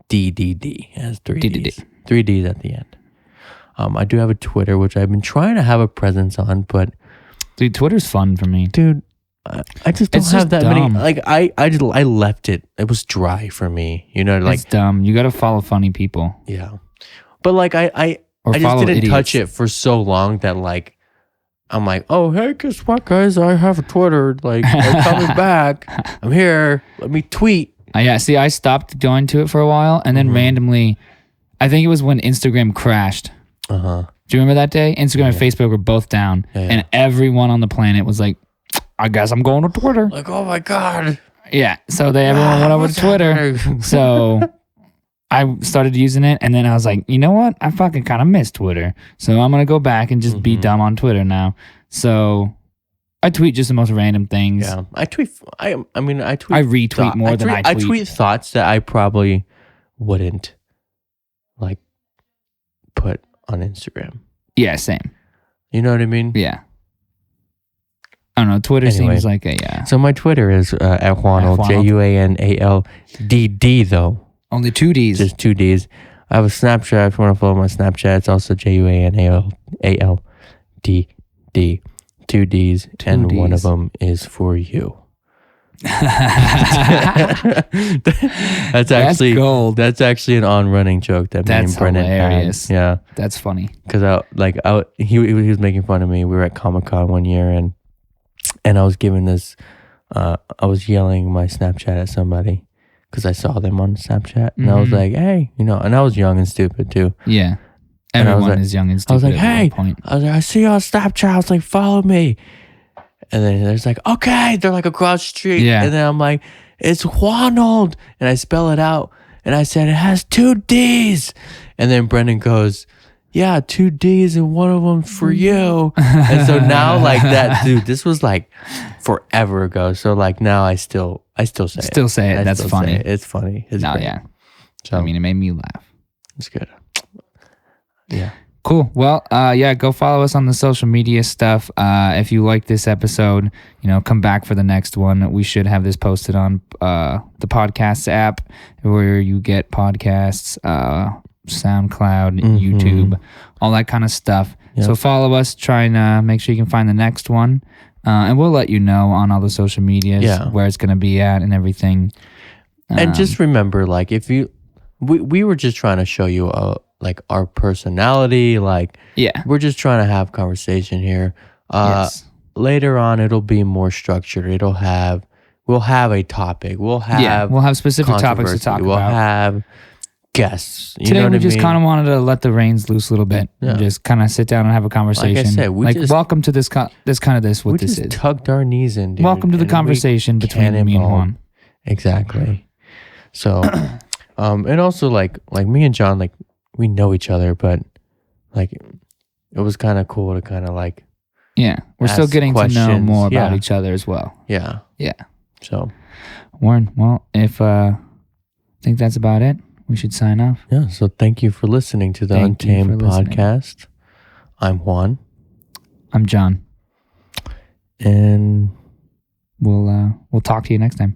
JUANALDDD. It has three DDD. D's. 3 D's at the end. I do have a Twitter, which I've been trying to have a presence on, but Dude, Twitter's fun for me. dude, I just don't It's have just that many. dumb. Like I left it. It was dry for me. Like It's dumb. You got to follow funny people. yeah. But like I Or just follow didn't idiots. touch it for so long that like I'm like, oh hey, guess what, guys? I have a Twitter. Like I'm coming back. I'm here. Let me tweet. Yeah, see, I stopped going to it for a while, and then randomly, I think it was when Instagram crashed. Uh huh. Do you remember that day? Instagram and Facebook were both down, Yeah. and everyone on the planet was like, I guess I'm going to Twitter. Like oh my god. Yeah, so everyone went over What's to Twitter. happening? So I started using it, and then I was like, you know what? I fucking kind of miss Twitter. So I'm going to go back and just be dumb on Twitter now. So I tweet just the most random things. Yeah, I tweet. I mean, I tweet. I retweet more than I tweet. I tweet thoughts that I probably wouldn't like put on Instagram. Yeah, same. You know what I mean? Yeah. I don't know. Twitter Anyway. seems like a, yeah. So my Twitter is at Juanold, Juanold. JUANALDD though. Only 2 Ds. Just 2 Ds. I have a Snapchat. If you want to follow my Snapchat, it's also JUANALDD. 2 Ds, and one of Ds. them is for you. That's actually gold. That's actually an on-running joke that me That's and Brennan hilarious. had. Yeah, That's funny. because he was making fun of me. We were at Comic-Con one year, and I was giving this. I was yelling my Snapchat at somebody because I saw them on Snapchat, and I was like, "Hey," and I was young and stupid too. Yeah. And I was Everyone like- is young and I was stupid. like, at one "Hey," point. I was like, "I see you on Snapchat." I was like, "Follow me," and then there's like, "Okay," they're like across the street, Yeah. and then I'm like, "It's Juanold," and I spell it out, and I said it has 2 D's, and then Brendan goes, "Yeah, 2 D's and one of them for you," and so now like that, dude, this was like forever ago. So like now I still say Still say it. I That's still funny. say it. It's funny. It's No, great. yeah. So I mean, it made me laugh. it's good. Yeah. Cool. Well, yeah, go follow us on the social media stuff. If you like this episode, come back for the next one. We should have this posted on the podcast app where you get podcasts, SoundCloud, YouTube, all that kind of stuff. Yep. So follow us. Try and make sure you can find the next one. And we'll let you know on all the social medias where it's going to be at and everything. And just remember, like, if we were just trying to show you like our personality, like we're just trying to have conversation here. Yes. Later on it'll be more structured. We'll have a topic. We'll have specific topics to controversy. talk We'll about. have guests. You Today know what we I just mean? kind of wanted to let the reins loose a little bit and just kind of sit down and have a conversation. said, we just- welcome to this what we this just is. tucked our knees in, dude, Welcome to the and we conversation between me and cannonballed. Juan. Exactly. So, and also like me and John, like we know each other, but like it was kind of cool to kind of like, Yeah, we're still ask getting to know questions. more about Yeah. each other as well. yeah. Yeah. So Warren, well, if I think that's about it, we should sign off. yeah. So thank you for listening to the Thank you Untamed for listening. podcast. I'm Juan, I'm John. and We'll talk to you next time.